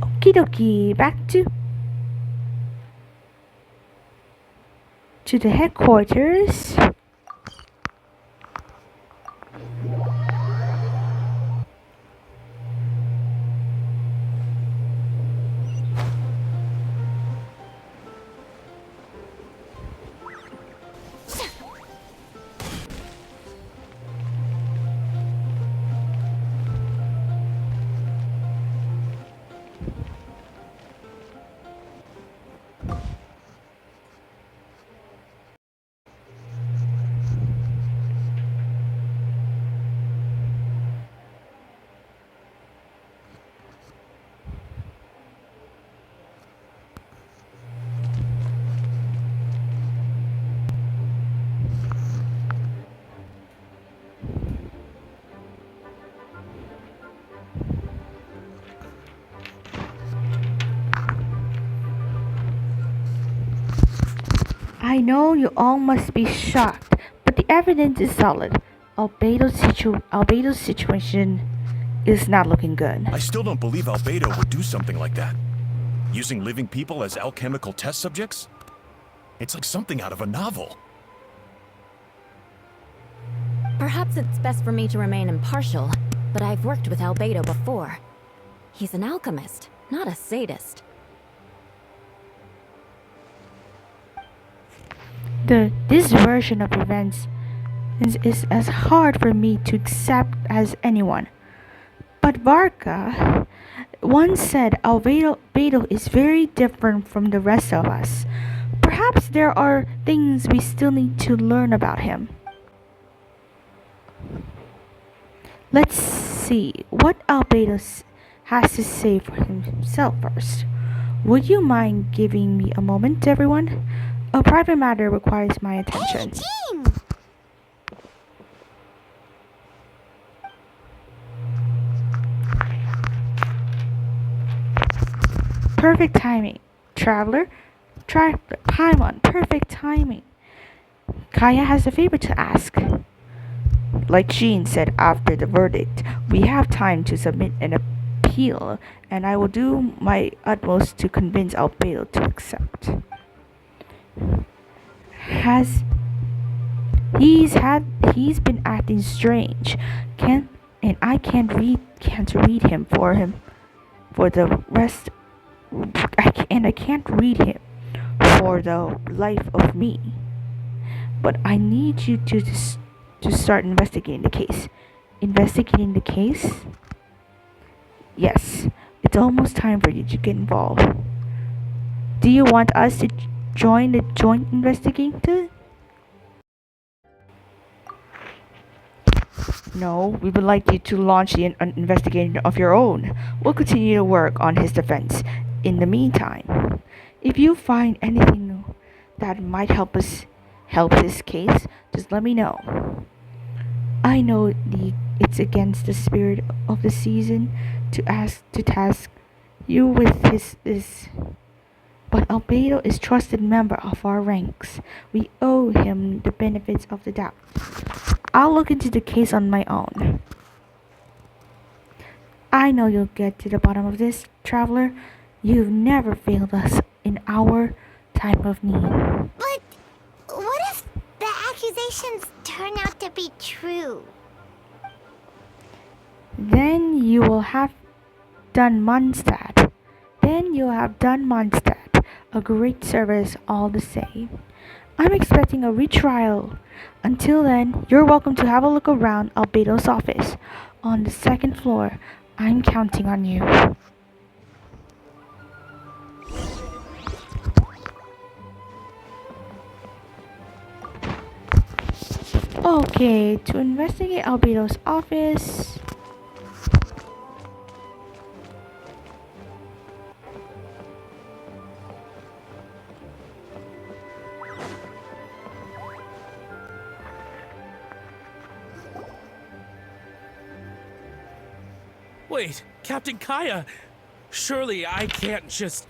Okie dokie, back to the headquarters. I know you all must be shocked, but the evidence is solid. Albedo's situation is not looking good. I still don't believe Albedo would do something like that. Using living people as alchemical test subjects? It's like something out of a novel. Perhaps it's best for me to remain impartial, but I've worked with Albedo before. He's an alchemist, not a sadist. This version of events is as hard for me to accept as anyone. But Barca once said Albedo is very different from the rest of us. Perhaps there are things we still need to learn about him. Let's see what Albedo has to say for himself first. Would you mind giving me a moment, everyone? A private matter requires my attention. Hey, Jean! Perfect timing. Traveler, Paimon, perfect timing. Kaya has a favor to ask. Like Jean said after the verdict, we have time to submit an appeal, and I will do my utmost to convince Albedo to accept. He's been acting strange. I can't read him for the rest. I can't read him for the life of me. But I need you to start investigating the case. Investigating the case? Yes, it's almost time for you to get involved. Do you want us join the joint investigator? No, we would like you to launch an investigation of your own. We'll continue to work on his defense. In the meantime, if you find anything that might help his case, just let me know. I know it's against the spirit of the season to task you with this, but Albedo is trusted member of our ranks. We owe him the benefits of the doubt. I'll look into the case on my own. I know you'll get to the bottom of this, traveler. You've never failed us in our time of need. But what if the accusations turn out to be true? Then you'll have done Mondstadt. A great service all the same. I'm expecting a retrial. Until then, you're welcome to have a look around Albedo's office on the second floor. I'm counting on you. Okay, to investigate Albedo's office. Wait, Captain Kaya! Surely I can't just...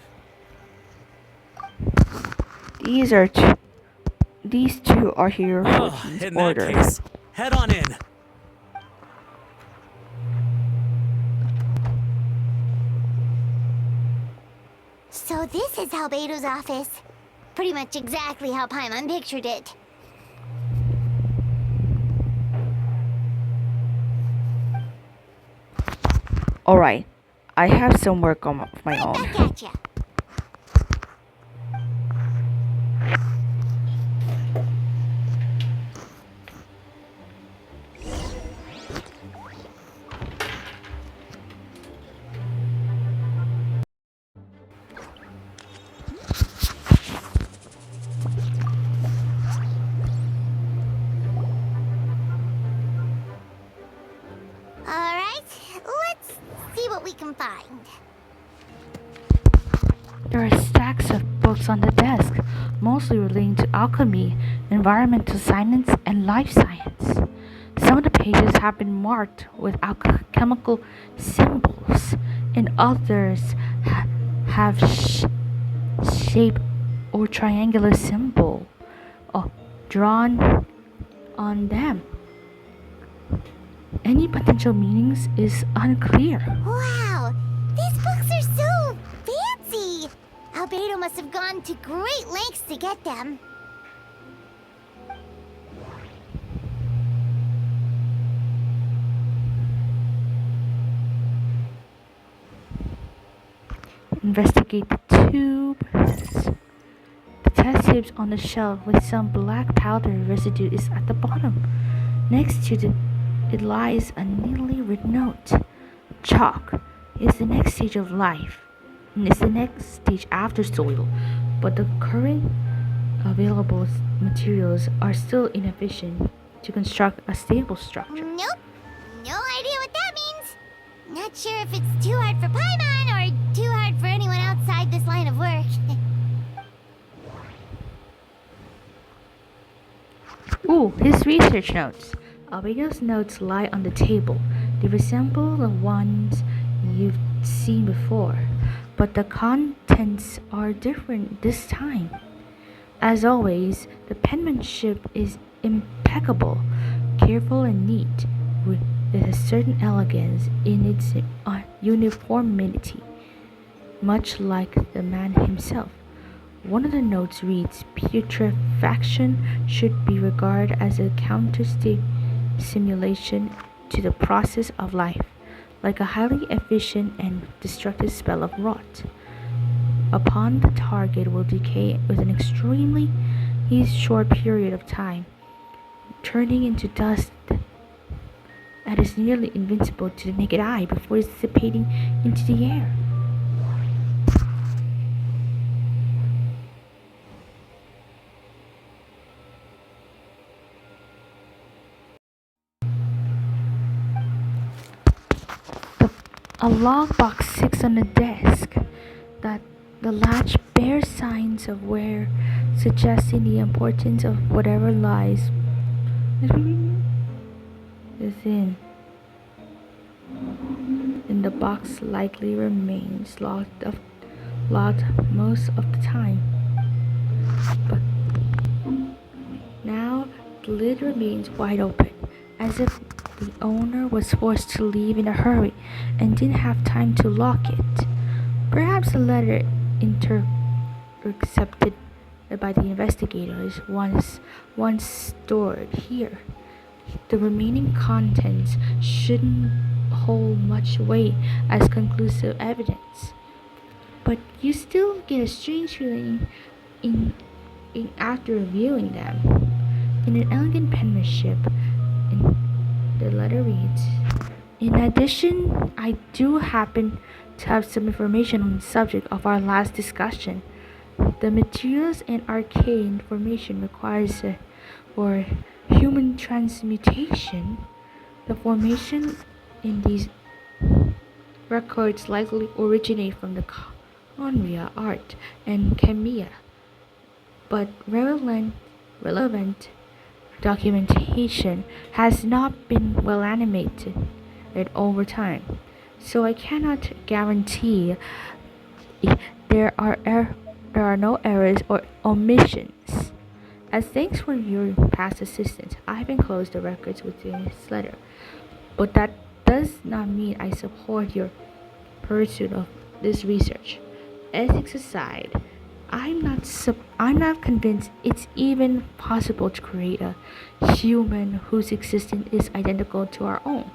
These two are here for in order. that case, head on in. So this is Albedo's office. Pretty much exactly how Paimon pictured it. Alright, I have some work of my own. Back at ya. Alright, let's see what we can find. There are stacks of books on the desk, mostly relating to alchemy, environmental science, and life science. Some of the pages have been marked with alchemical symbols, and others have shape or triangular symbol drawn on them. Any potential meanings is unclear. Wow, these books are so fancy. Albedo must have gone to great lengths to get them. Investigate the tubes. The test tubes on the shelf with some black powder residue is at the bottom. Next to it lies a neatly written note. Chalk is the next stage of life. It's the next stage after soil, but the current available materials are still inefficient to construct a stable structure. Nope, no idea what that means. Not sure if it's too hard for Paimon or too hard for anyone outside this line of work. Ooh, his research notes. Albedo's notes lie on the table. They resemble the ones you've seen before, but the contents are different this time. As always, the penmanship is impeccable, careful and neat, with a certain elegance in its uniformity, much like the man himself. One of the notes reads, "Putrefaction should be regarded as a simulation to the process of life, like a highly efficient and destructive spell of rot. Upon the target will decay with an extremely short period of time, turning into dust that is nearly invincible to the naked eye before dissipating into the air." A logbox sits on the desk. That the latch bears signs of wear, suggesting the importance of whatever lies within. And the box likely remains locked most of the time. But now the lid remains wide open, as if the owner was forced to leave in a hurry and didn't have time to lock it. Perhaps the letter intercepted by the investigators once stored here. The remaining contents shouldn't hold much weight as conclusive evidence. But you still get a strange feeling after reviewing them. In an elegant penmanship, the letter reads, "In addition, I do happen to have some information on the subject of our last discussion. The materials and arcane information requires for human transmutation. The formation in these records likely originate from the Conria art and Chemia, but relevant documentation has not been well animated over time, so I cannot guarantee there are no errors or omissions. As thanks for your past assistance, I've enclosed the records within this letter, but that does not mean I support your pursuit of this research. Ethics aside, I'm not convinced it's even possible to create a human whose existence is identical to our own.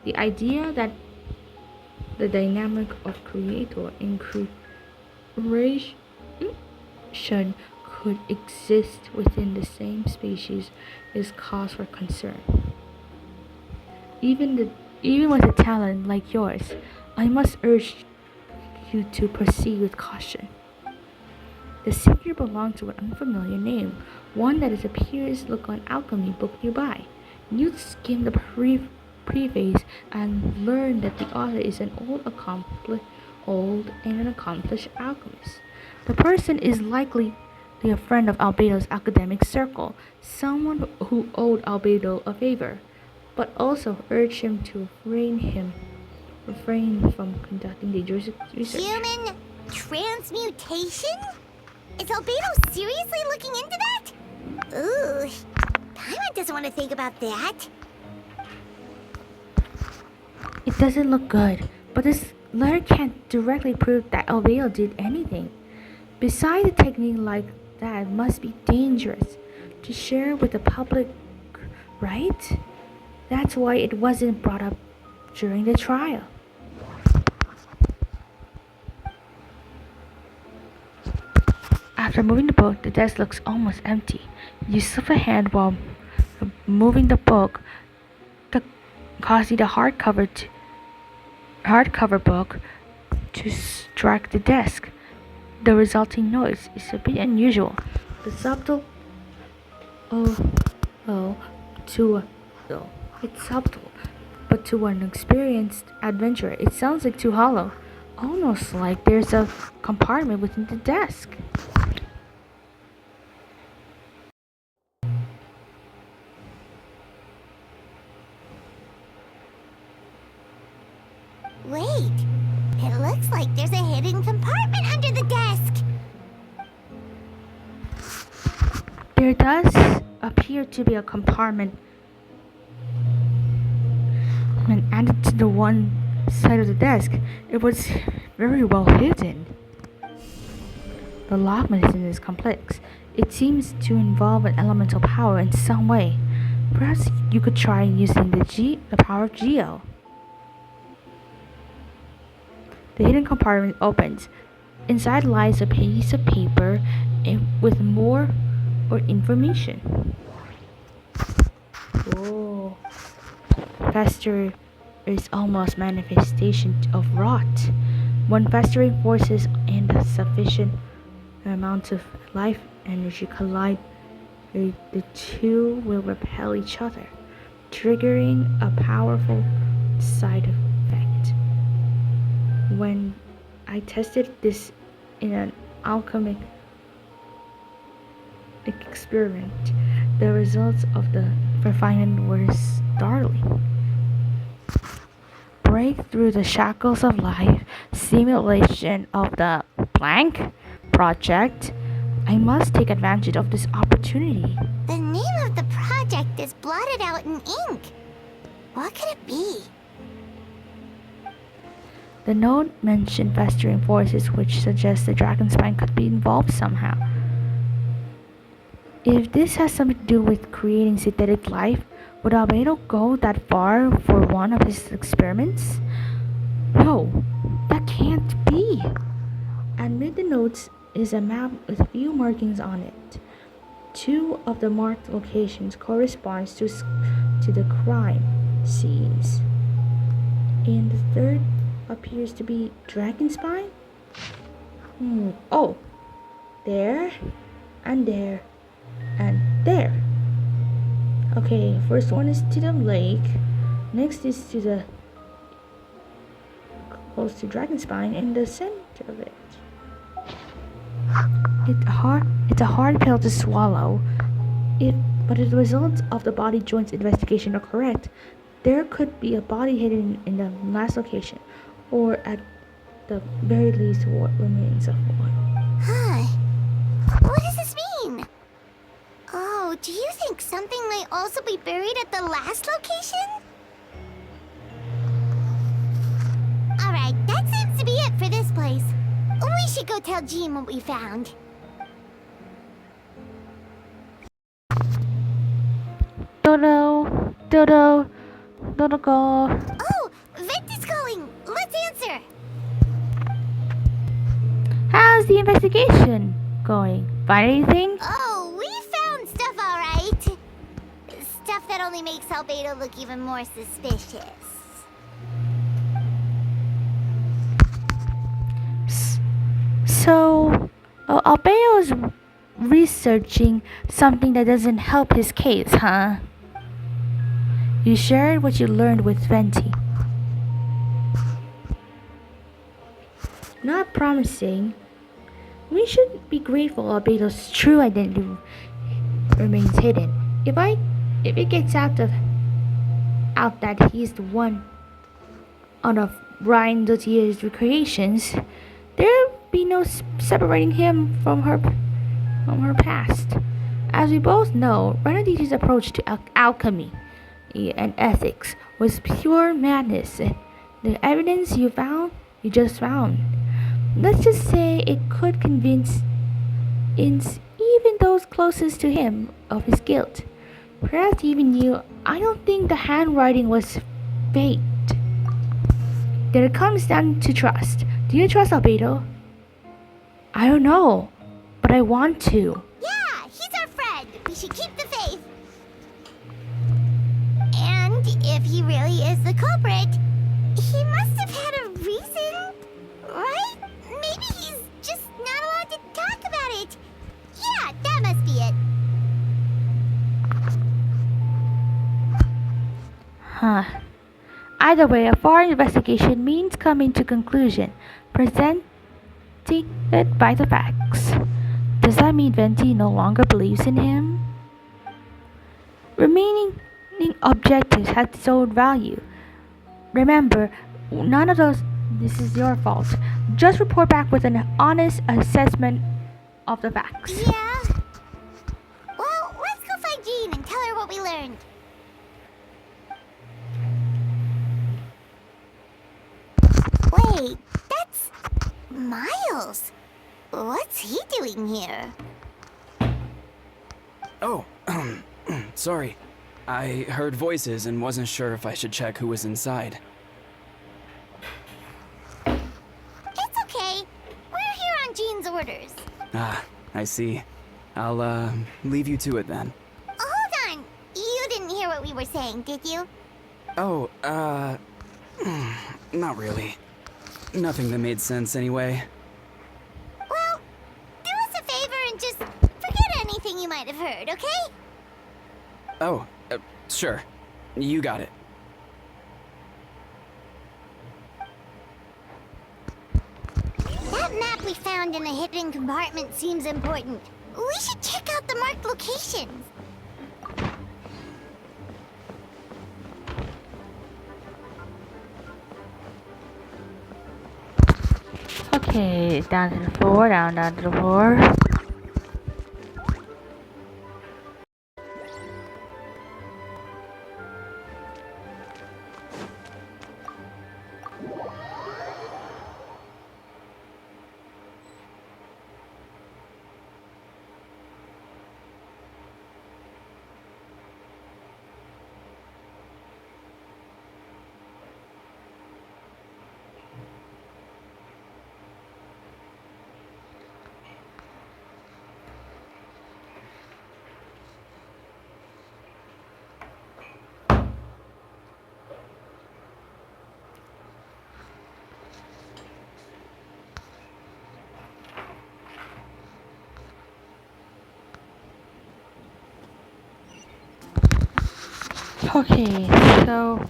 The idea that the dynamic of creator and creation could exist within the same species is cause for concern. Even with a talent like yours, I must urge you to proceed with caution. The secret belongs to an unfamiliar name, one that it appears to look on alchemy book nearby. You skim the preface and learn that the author is an old and an accomplished alchemist. The person is likely a friend of Albedo's academic circle, someone who owed Albedo a favor, but also urged him to refrain from conducting dangerous research. Human transmutation? Is Albedo seriously looking into that? Ooh, Paimon doesn't want to think about that. It doesn't look good, but this letter can't directly prove that Albedo did anything. Besides, a technique like that must be dangerous to share with the public, right? That's why it wasn't brought up during the trial. After moving the book, the desk looks almost empty. You slip a hand while moving the book, causing the hardcover book to strike the desk. The resulting noise is a bit unusual. The subtle it's subtle, but to an experienced adventurer, it sounds like too hollow, almost like there's a compartment within the desk. Wait, it looks like there's a hidden compartment under the desk. There does appear to be a compartment and added to the one side of the desk. It was very well hidden. The lock mechanism is complex. It seems to involve an elemental power in some way. Perhaps you could try using the power of Geo. The hidden compartment opens. Inside lies a piece of paper with more information. Whoa. Fester is almost manifestation of rot. When festering forces and sufficient amounts of life energy collide, the two will repel each other. triggering a powerful side effect. When I tested this in an alchemic experiment, the results of the refinement were startling. Break through the shackles of life simulation of the blank project. I must take advantage of this opportunity. The name of the project is blotted out in ink. What could it be? The note mentioned festering forces, which suggests the dragon spine could be involved somehow. If this has something to do with creating synthetic life, would Albedo go that far for one of his experiments? No, that can't be. Amid the notes is a map with a few markings on it. 2 of the marked locations corresponds to the crime scenes, and the third appears to be dragon spine. Oh, there, and there, and there. Okay, first one is to the lake, next is to the close to dragon spine in the center of it. It's a hard pill to swallow. But if the results of the body joints investigation are correct, there could be a body hidden in the last location, or at the very least what remains of one. Huh. What does this mean? Oh, do you think something might also be buried at the last location? Alright, that seems to be it for this place. We should go tell Jean what we found. Dodo, Dodo, Dodo go. Oh, Vent is calling. Let's answer. How's the investigation going? Find anything? Oh, we found stuff alright. Stuff that only makes Albedo look even more suspicious. So, Albedo is researching something that doesn't help his case, huh? You shared what you learned with Venti. Not promising. We should be grateful Albedo's true identity remains hidden. If it gets out that he's the one of Ryan Dotier's recreations, there'll be no separating him from her past. As we both know, Renaditi's approach to alchemy and ethics was pure madness. The evidence you just found. Let's just say it could convince even those closest to him of his guilt. Perhaps even you. I don't think the handwriting was faked. Then it comes down to trust. Do you trust Albedo? I don't know, but I want to. Yeah, he's our friend. We should keep the faith. And if he really is the culprit, he must have had a reason, right? Maybe he's just not allowed to talk about it. Yeah, that must be it. Huh. Either way, a foreign investigation means coming to conclusion, presenting it by the facts. Does that mean Venti no longer believes in him? Remaining objectives has its own value. Remember, none of this is your fault. Just report back with an honest assessment of the facts. Yeah. Well, let's go find Jean and tell her what we learned. Wait, that's Miles. What's he doing here? Oh, sorry. I heard voices and wasn't sure if I should check who was inside. It's okay. We're here on Jean's orders. Ah, I see. I'll, leave you to it then. Hold on. You didn't hear what we were saying, did you? Oh, not really. Nothing that made sense anyway. Well, do us a favor and just forget anything you might have heard, okay? Oh, sure. You got it. That map we found in a hidden compartment seems important. We should check out the marked locations. Okay, down to the floor, down to the floor. Okay, so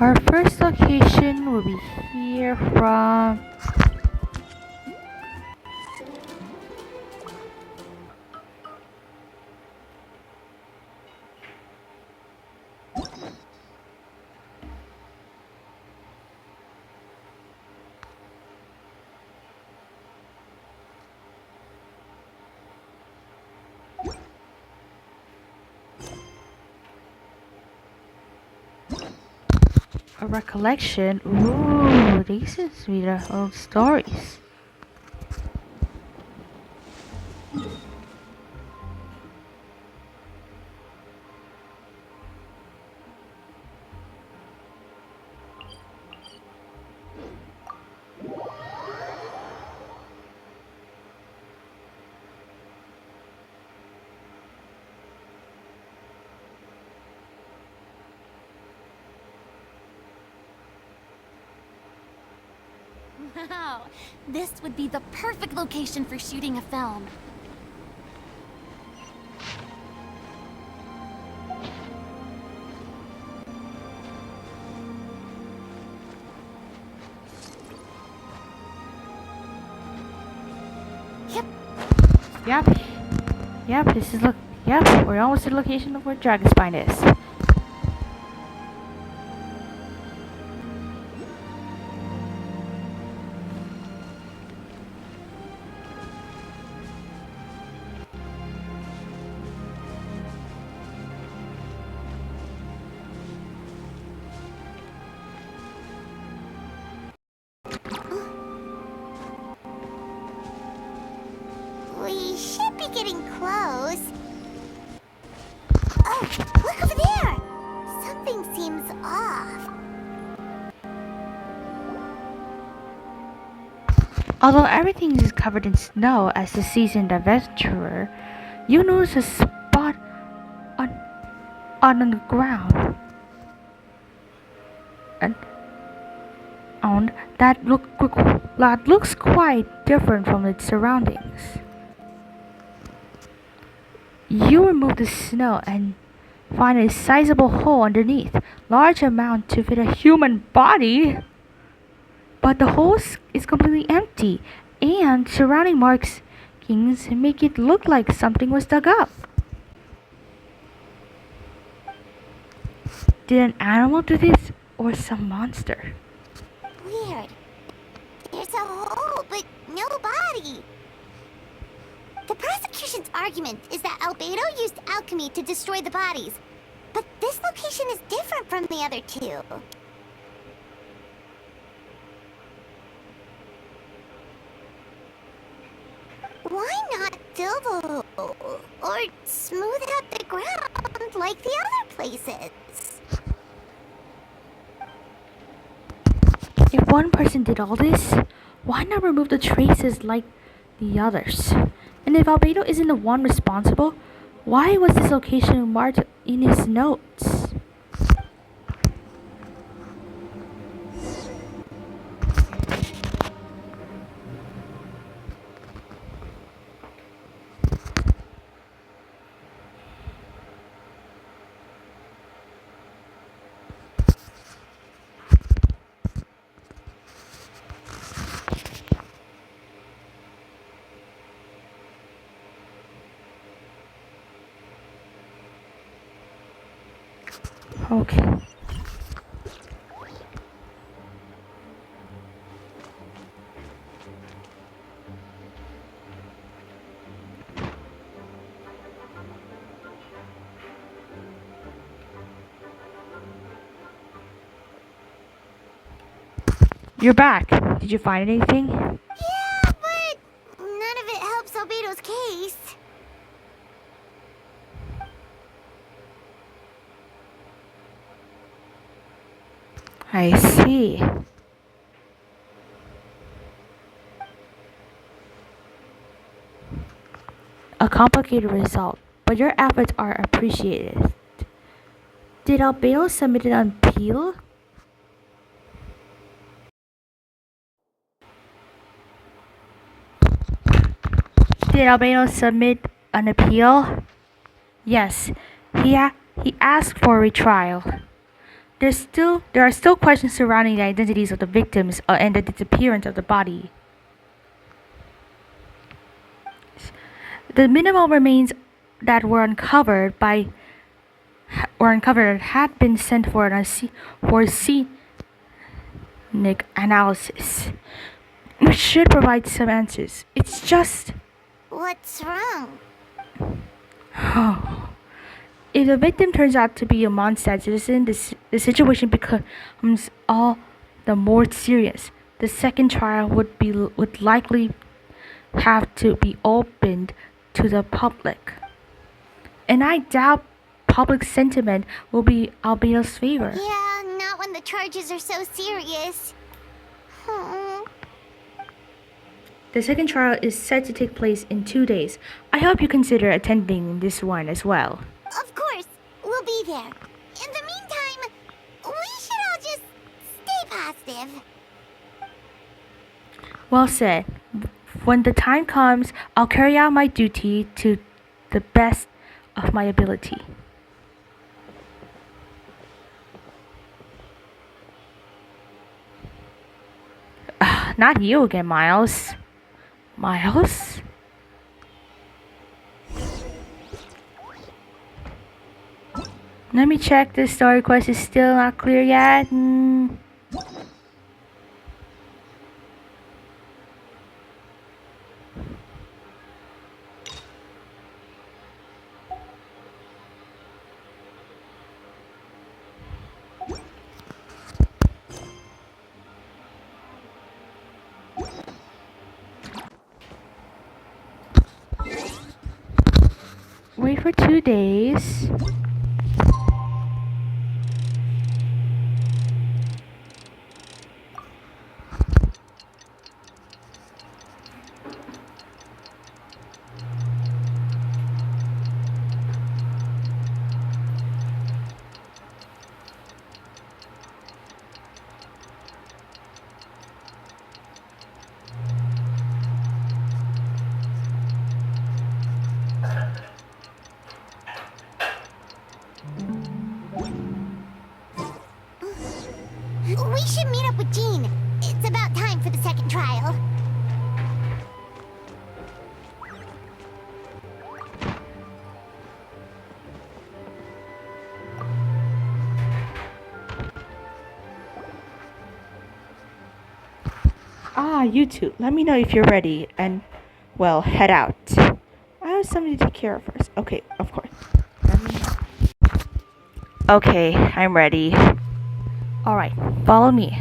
our first location will be here from a recollection. Ooh, these is the old stories. Wow, this would be the perfect location for shooting a film. Yep. Yep, this is yep, we're almost at the location of where Dragon Spine is. We should be getting close. Oh, look over there! Something seems off. Although everything is covered in snow as a seasoned adventurer, you notice a spot on the ground and on that looks quite different from its surroundings. You remove the snow and find a sizable hole underneath, large amount to fit a human body. But the hole is completely empty, and surrounding markings make it look like something was dug up. Did an animal do this, or some monster? Weird. There's a hole, but no body. The prosecution's argument is that Albedo used alchemy to destroy the bodies. But this location is different from the other two. Why not fill the hole or smooth out the ground like the other places? If one person did all this, why not remove the traces like the others? And if Albedo isn't the one responsible, why was this location marked in his notes? Okay. You're back. Did you find anything? Yeah, but none of it helps Albedo's case. I see. A complicated result, but your efforts are appreciated. Did Albedo submit an appeal? Did Albedo submit an appeal? Yes, he asked for a retrial. There are still questions surrounding the identities of the victims and the disappearance of the body. The minimal remains that were uncovered had been sent for scenic analysis, which should provide some answers. It's just What's wrong? if the victim turns out to be a Mondstadt citizen, the situation becomes all the more serious. The second trial would likely have to be opened to the public, and I doubt public sentiment will be Albedo's favor. Yeah, not when the charges are so serious. Hmm. The second trial is set to take place in 2 days. I hope you consider attending this one as well. Of course, we'll be there. In the meantime, we should all just stay positive. Well said. When the time comes, I'll carry out my duty to the best of my ability. Not you again, Miles. Miles? Let me check. The story quest is still not clear yet. Wait for 2 days. We should meet up with Jean. It's about time for the second trial. Ah, you two. Let me know if you're ready and, well, head out. I have something to take care of first. Okay, of course. Okay, I'm ready. Alright, follow me.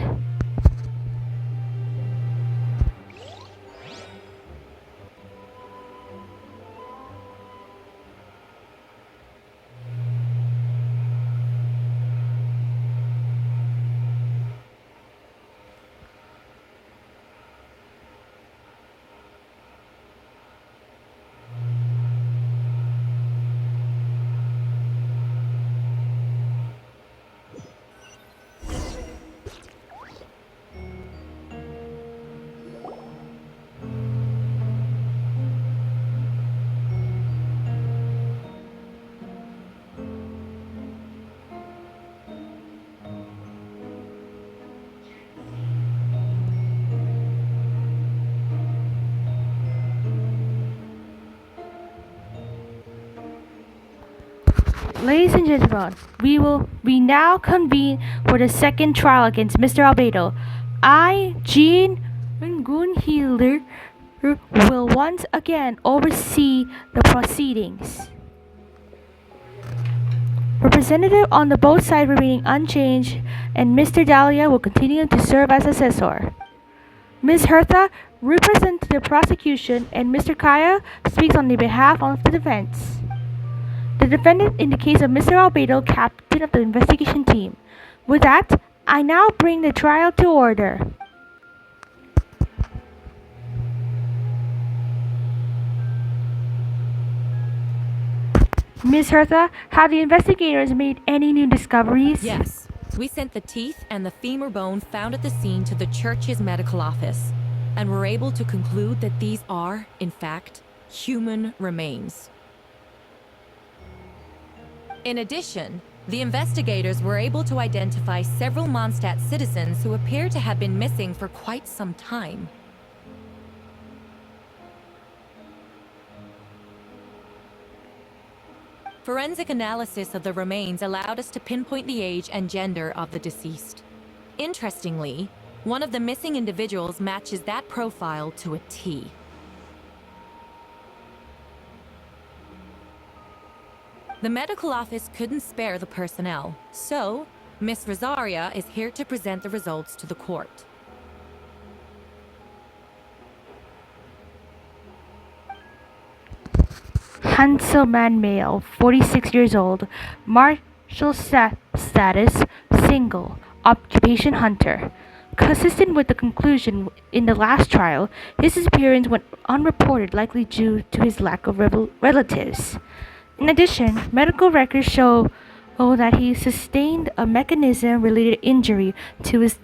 Ladies and gentlemen, we now convene for the second trial against Mr. Albedo. I, Jean Gunhilder, will once again oversee the proceedings. Representative on the both sides remaining unchanged, and Mr. Dahlia will continue to serve as assessor. Ms. Hertha represents the prosecution, and Mr. Kaya speaks on the behalf of the defense. The defendant in the case of Mr. Albedo, captain of the investigation team. With that, I now bring the trial to order. Ms. Hertha, have the investigators made any new discoveries? Yes. We sent the teeth and the femur bone found at the scene to the church's medical office, and were able to conclude that these are, in fact, human remains. In addition, the investigators were able to identify several Mondstadt citizens who appear to have been missing for quite some time. Forensic analysis of the remains allowed us to pinpoint the age and gender of the deceased. Interestingly, one of the missing individuals matches that profile to a T. The medical office couldn't spare the personnel, so Miss Rosaria is here to present the results to the court. Hanselman male, 46 years old, martial status, single, occupation hunter. Consistent with the conclusion in the last trial, his disappearance went unreported, likely due to his lack of relatives. In addition, medical records show that he sustained a mechanism-related injury to his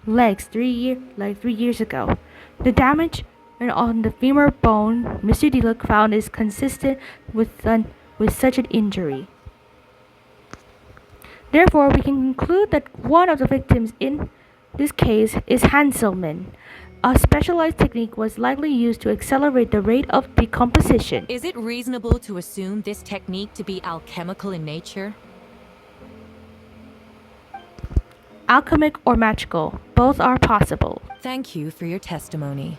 legs 3 years ago. The damage on the femur bone Mr. Diluk found is consistent with such an injury. Therefore, we can conclude that one of the victims in this case is Hanselman. A specialized technique was likely used to accelerate the rate of decomposition. Is it reasonable to assume this technique to be alchemical in nature? Alchemic or magical, both are possible. Thank you for your testimony.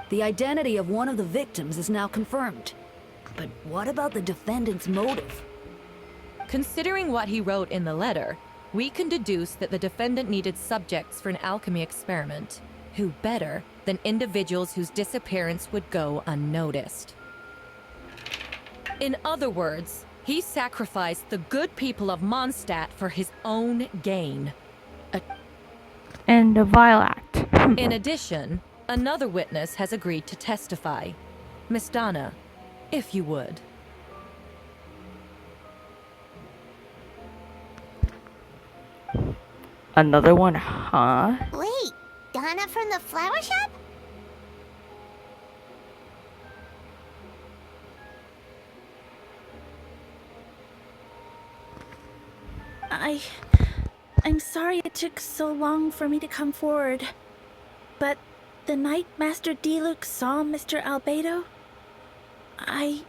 The identity of one of the victims is now confirmed. But what about the defendant's motive? Considering what he wrote in the letter, we can deduce that the defendant needed subjects for an alchemy experiment. Who better than individuals whose disappearance would go unnoticed? In other words, he sacrificed the good people of Mondstadt for his own gain. And a vile act. In addition, another witness has agreed to testify. Miss Donna, if you would. Another one, huh? Wait, Donna from the flower shop? I'm sorry it took so long for me to come forward. But the night Master Diluk saw Mr. Albedo, I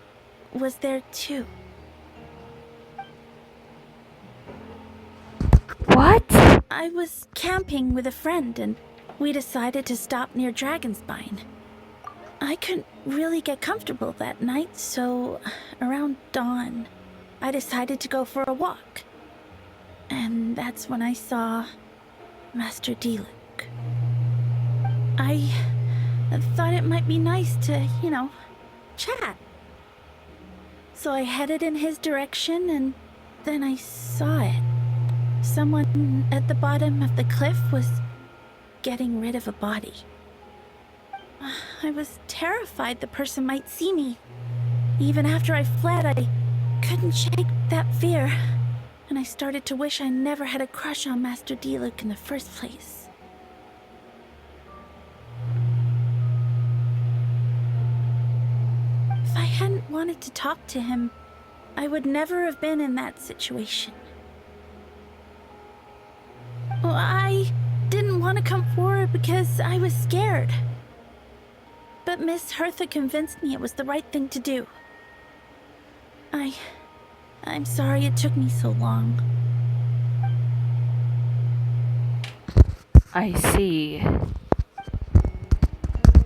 was there too. What? I was camping with a friend and we decided to stop near Dragonspine. I couldn't really get comfortable that night, so around dawn, I decided to go for a walk. And that's when I saw Master Diluk. I thought it might be nice to, chat. So I headed in his direction and then I saw it. Someone at the bottom of the cliff was getting rid of a body. I was terrified the person might see me. Even after I fled, I couldn't shake that fear. And I started to wish I never had a crush on Master Diluk in the first place. If I hadn't wanted to talk to him, I would never have been in that situation. Well, I didn't want to come forward because I was scared. But Miss Hertha convinced me it was the right thing to do. I'm sorry it took me so long. I see.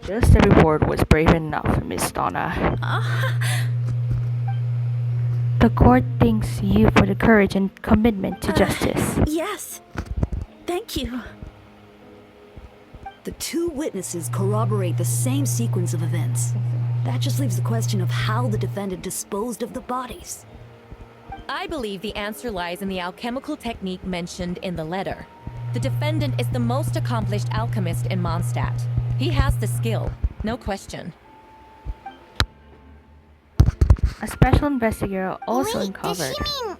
Just the report was brave enough, Miss Donna. The court thanks you for the courage and commitment to justice. Yes. Thank you. The two witnesses corroborate the same sequence of events. That just leaves the question of how the defendant disposed of the bodies. I believe the answer lies in the alchemical technique mentioned in the letter. The defendant is the most accomplished alchemist in Mondstadt. He has the skill, no question. A special investigator also Wait, uncovered. does she mean...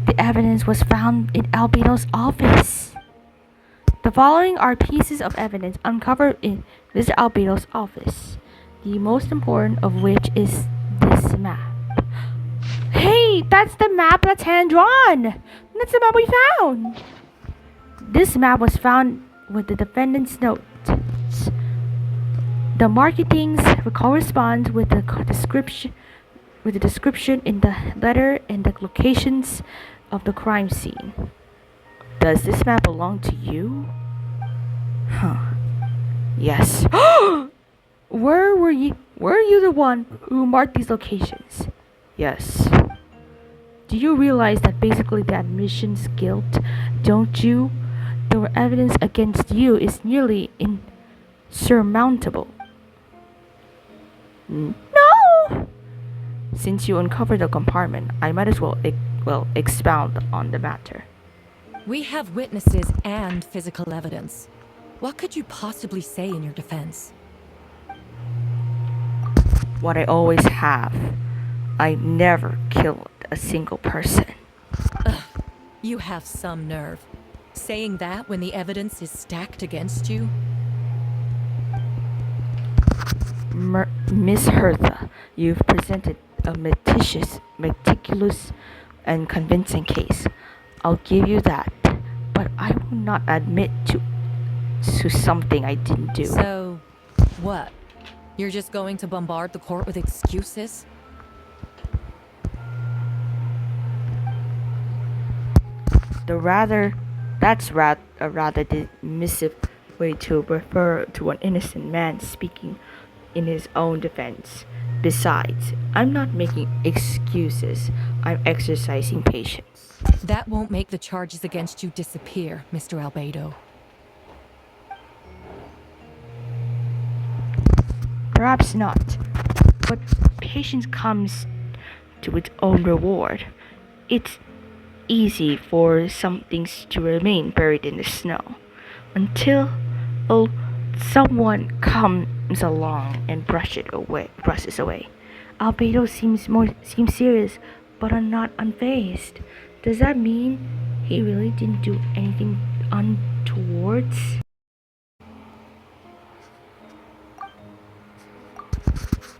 The evidence was found in Albedo's office. The following are pieces of evidence uncovered in Mr. Albedo's office, the most important of which is this map. Hey, that's the map that's hand-drawn! That's the map we found! This map was found with the defendant's notes. The markings corresponds with the description in the letter and the locations of the crime scene. Does this map belong to you? Huh. Yes. Were you the one who marked these locations? Yes. Do you realize that basically the admission's guilt, don't you? The evidence against you is nearly insurmountable. No! Since you uncovered the compartment, I might as well expound on the matter. We have witnesses and physical evidence. What could you possibly say in your defense? What I always have. I never killed a single person. You have some nerve. Saying that when the evidence is stacked against you? Miss Hertha, you've presented a meticulous and convincing case. I'll give you that, but I will not admit to something I didn't do. So, what? You're just going to bombard the court with excuses? That's a rather dismissive way to refer to an innocent man speaking in his own defense. Besides, I'm not making excuses. I'm exercising patience. That won't make the charges against you disappear, Mr. Albedo. Perhaps not, but patience comes to its own reward. It's easy for some things to remain buried in the snow until someone comes along and brushes away. Albedo seems serious, but not unfazed. Does that mean he really didn't do anything untowards?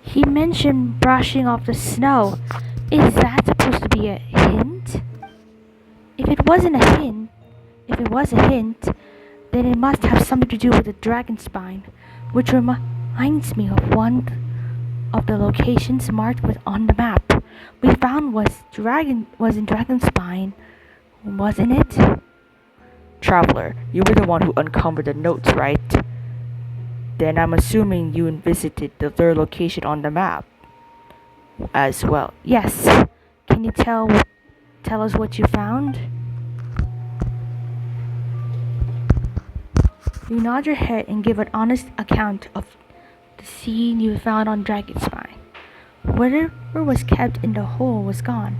He mentioned brushing off the snow. Is that supposed to be a hint? If it was a hint, then it must have something to do with the dragon spine, which reminds me of one of the locations marked on the map we found was in dragon spine, wasn't it? Traveler, you were the one who uncovered the notes, right? Then I'm assuming you visited the third location on the map as well. Yes. Can you tell us what you found? You nod your head and give an honest account of the scene you found on Dragonspine. Whatever was kept in the hole was gone,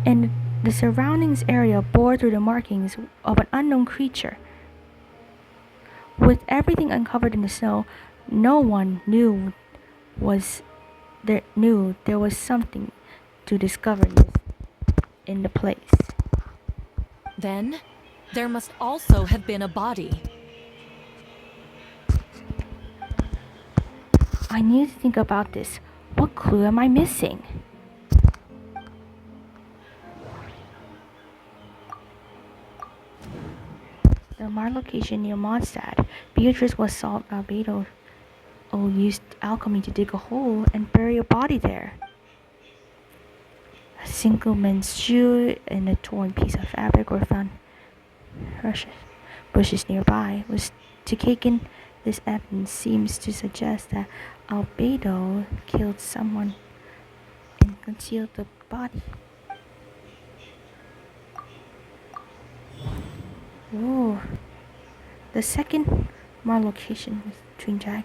and the surroundings area bore through the markings of an unknown creature. With everything uncovered in the snow, no one knew there was something to discover in the place. Then, there must also have been a body. I need to think about this. What clue am I missing? The marked location near Mondstadt. Beatrice was solved Albedo used alchemy to dig a hole and bury a body there. A single man's shoe and a torn piece of fabric were found bushes nearby. Was taken, this evidence seems to suggest that Albedo killed someone and concealed the body. Whoa. The second more location was between Jack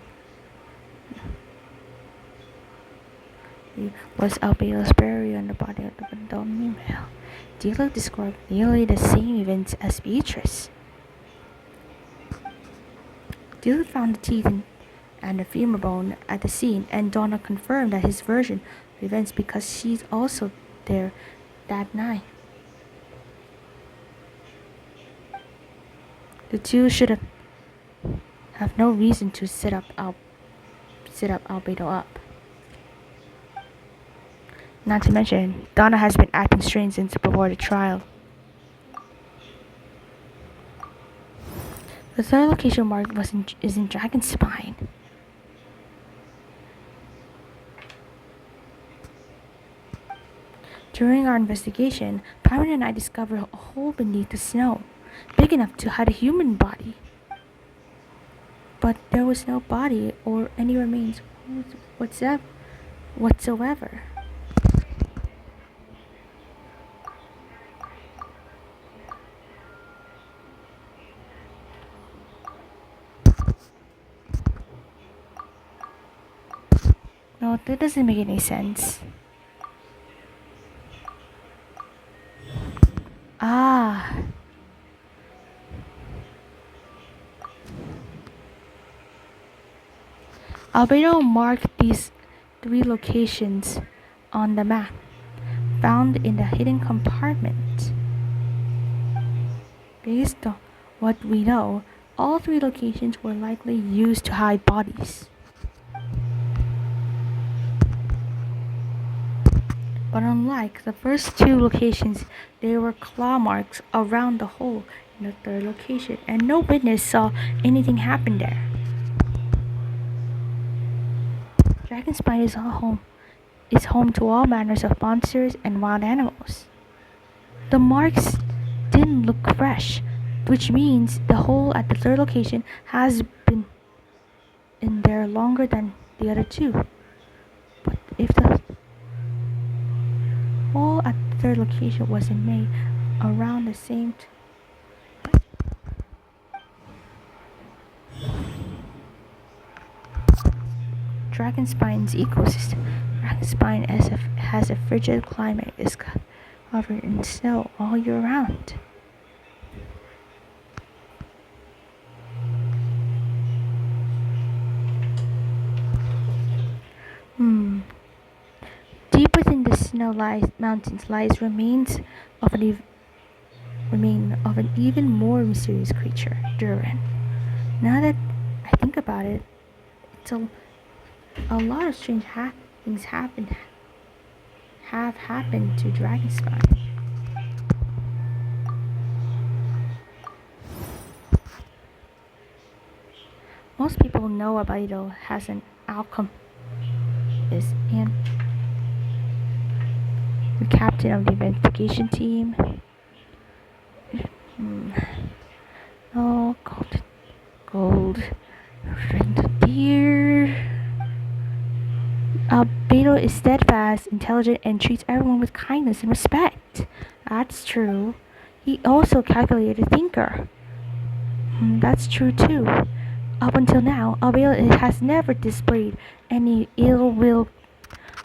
was Albedo's burial on the body of the Vendome male. Dilo described nearly the same events as Beatrice. Dilo found the teeth and the femur bone at the scene, and Donna confirmed that his version of events because she's also there that night. The two should have no reason to set up Albedo up. Not to mention, Donna has been acting strange since before the trial. The third location marked is in Dragonspine. During our investigation, Pyron and I discovered a hole beneath the snow, big enough to hide a human body. But there was no body or any remains whatsoever. No, that doesn't make any sense. Ah. Albedo marked these 3 locations on the map, found in the hidden compartment. Based on what we know, all 3 locations were likely used to hide bodies. But unlike the first 2 locations, there were claw marks around the hole in the third location, and no witness saw anything happen there. Dragonspine is home to all manners of monsters and wild animals. The marks didn't look fresh, which means the hole at the third location has been in there longer than the other 2. But if the hole at the third location wasn't made around the same Dragonspine's ecosystem. Dragonspine has a frigid climate, is covered in snow all year round. Deep within the snow mountains lies remains of an even more mysterious creature, Durin. Now that I think about it, it's a lot of strange things have happened to Dragonspine. Most people know Albedo has an alchemist and the captain of the investigation team. Oh, gold, deer. Albedo is steadfast, intelligent, and treats everyone with kindness and respect. That's true. He also a calculated thinker. That's true too. Up until now, Albedo has never displayed any ill will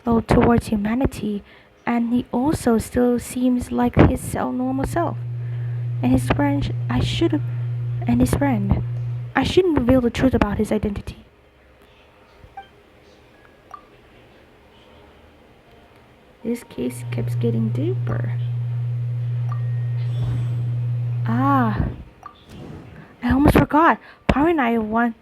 towards humanity, and he also still seems like his normal self. And his friend, I shouldn't reveal the truth about his identity. This case keeps getting deeper. I almost forgot. Power and I once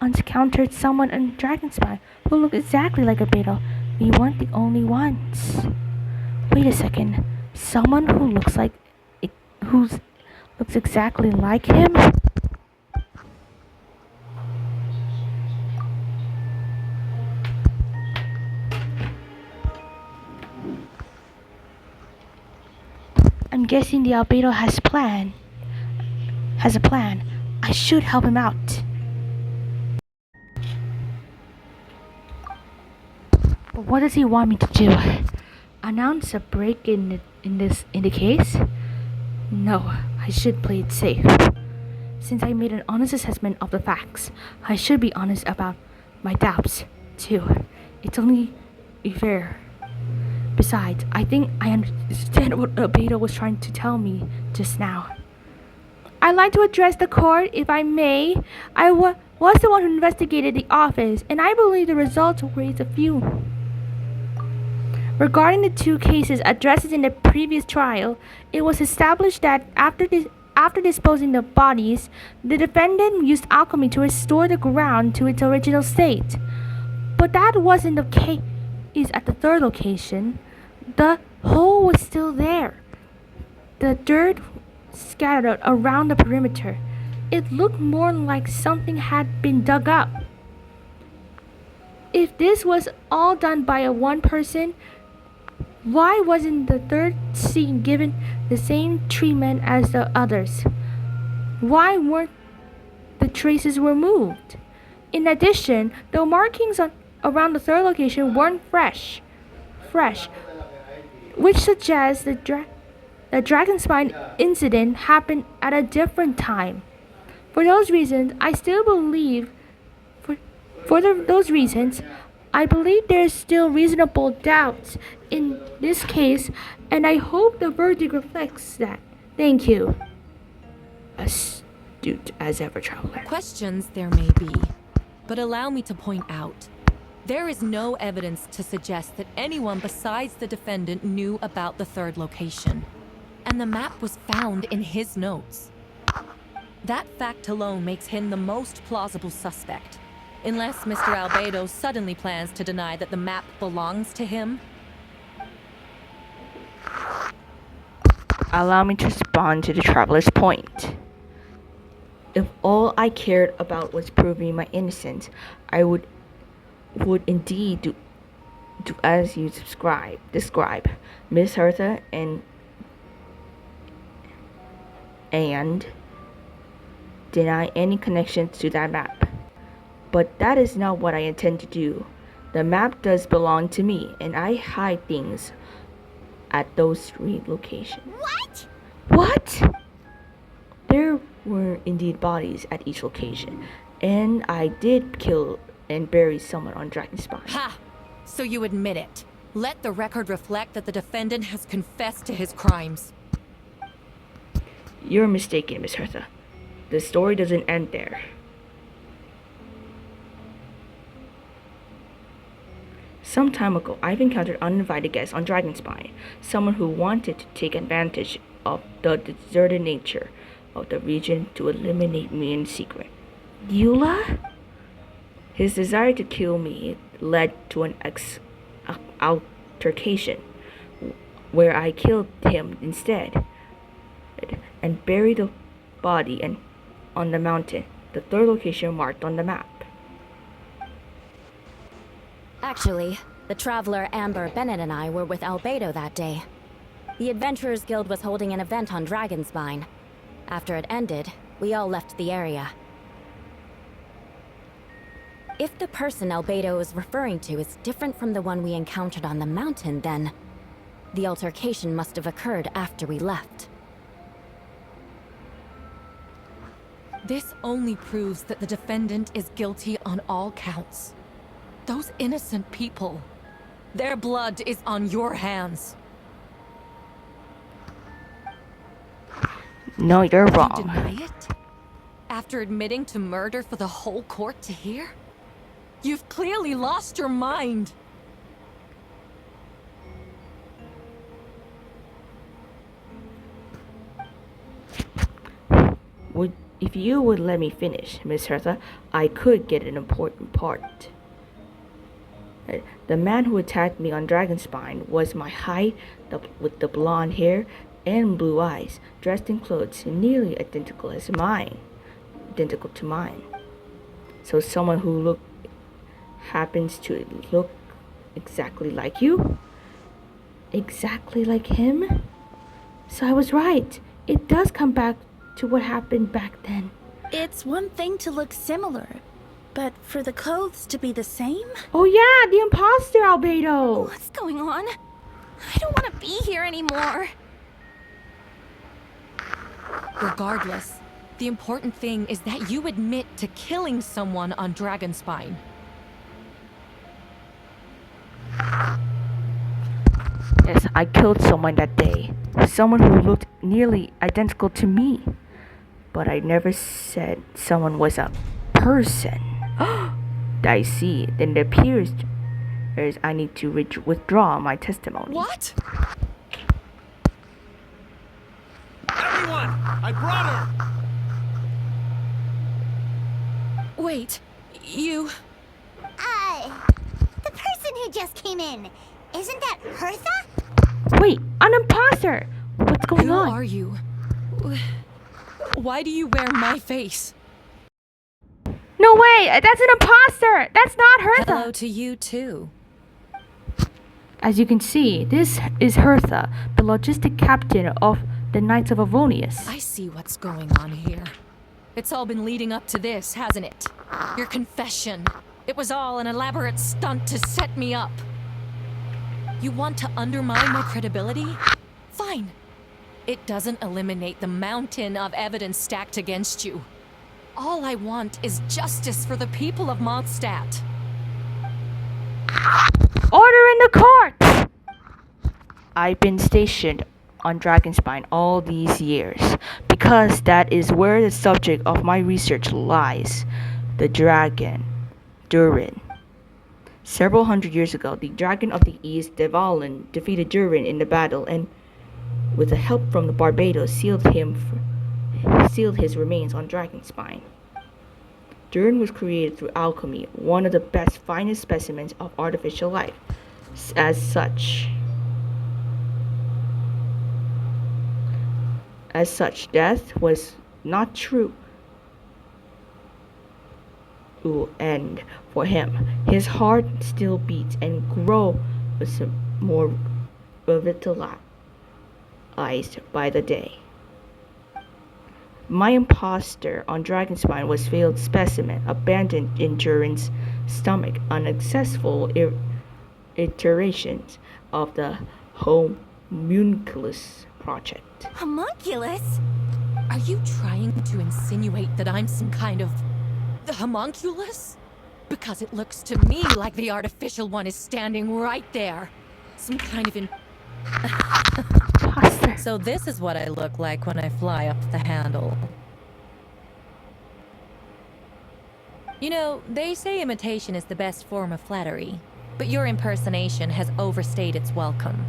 encountered someone in Dragonspine who looked exactly like Albedo. We weren't the only ones. Wait a second. Someone who looks exactly like him? I'm guessing the Albedo has a plan. I should help him out. But what does he want me to do? Announce a break in the case? No, I should play it safe. Since I made an honest assessment of the facts, I should be honest about my doubts, too. It's only fair. Besides, I think I understand what Albedo was trying to tell me just now. I'd like to address the court, if I may. I was the one who investigated the office, and I believe the results raise a few. Regarding the two cases addressed in the previous trial, it was established that after disposing the bodies, the defendant used alchemy to restore the ground to its original state. But that wasn't the case at the third location. The hole was still there. The dirt scattered around the perimeter. It looked more like something had been dug up. If this was all done by a one person, why wasn't the third scene given the same treatment as the others? Why weren't the traces removed? In addition, the markings around the third location weren't fresh, which suggests the dragon spine incident happened at a different time. For those reasons, I believe there is still reasonable doubts in this case, and I hope the verdict reflects that. Thank you. Astute as ever, traveler. Questions there may be, but allow me to point out, there is no evidence to suggest that anyone besides the defendant knew about the third location, and the map was found in his notes. That fact alone makes him the most plausible suspect, unless Mr. Albedo suddenly plans to deny that the map belongs to him. Allow me to respond to the traveler's point. If all I cared about was proving my innocence, I would indeed do as you describe, Miss Hertha, and deny any connections to that map. But that is not what I intend to do. The map does belong to me, and I hide things at those three locations. What? There were indeed bodies at each location, and I did kill and bury someone on Dragonspine. Ha! So you admit it. Let the record reflect that the defendant has confessed to his crimes. You're mistaken, Miss Hertha. The story doesn't end there. Some time ago, I've encountered uninvited guests on Dragonspine, someone who wanted to take advantage of the deserted nature of the region to eliminate me in secret. Eula? His desire to kill me led to an altercation, where I killed him instead, and buried the body on the mountain, the third location marked on the map. Actually, the traveler Amber Bennett and I were with Albedo that day. The Adventurers Guild was holding an event on Dragonspine. After it ended, we all left the area. If the person Albedo is referring to is different from the one we encountered on the mountain, then the altercation must have occurred after we left. This only proves that the defendant is guilty on all counts. Those innocent people, their blood is on your hands. No, you're wrong. You deny it? After admitting to murder for the whole court to hear? You've clearly lost your mind. If you would let me finish, Miss Hertha, I could get an important part. The man who attacked me on Dragonspine was my height, with the blonde hair and blue eyes, dressed in clothes nearly identical to mine. So someone who happens to look exactly like you? Exactly like him? So I was right. It does come back to what happened back then. It's one thing to look similar, but for the clothes to be the same? Oh yeah, the imposter, Albedo! What's going on? I don't want to be here anymore. Regardless, the important thing is that you admit to killing someone on Dragonspine. Yes, I killed someone that day. Someone who looked nearly identical to me. But I never said someone was a person. I see. Then it appears as I need to withdraw my testimony. What? Everyone, I brought her! Wait, you... The person who just came in, isn't that Hertha? Wait, an imposter! What's going Who on? are you? Why do you wear my face? No way! That's an imposter! That's not Hertha! Hello to you too. As you can see, this is Hertha, the logistic captain of the Knights of Avonius. I see what's going on here. It's all been leading up to this, hasn't it? Your confession. It was all an elaborate stunt to set me up. You want to undermine my credibility? Fine. It doesn't eliminate the mountain of evidence stacked against you. All I want is justice for the people of Mondstadt. Order in the court! I've been stationed on Dragonspine all these years because that is where the subject of my research lies. The dragon, Durin. Several hundred years ago, the dragon of the East, Devalin, defeated Durin in the battle and, with the help from the Barbados, sealed his remains on Dragonspine. Durin was created through alchemy, one of the best, finest specimens of artificial life. As such, death was not true. And for him, his heart still beats and grows more revitalized by the day. My imposter on Dragonspine was failed specimen, abandoned in Durin's stomach, unsuccessful iterations of the homunculus project. Homunculus? Are you trying to insinuate that I'm some kind of... the homunculus? Because it looks to me like the artificial one is standing right there. Some kind of Imposter. So this is what I look like when I fly up the handle. You know, they say imitation is the best form of flattery, but your impersonation has overstayed its welcome.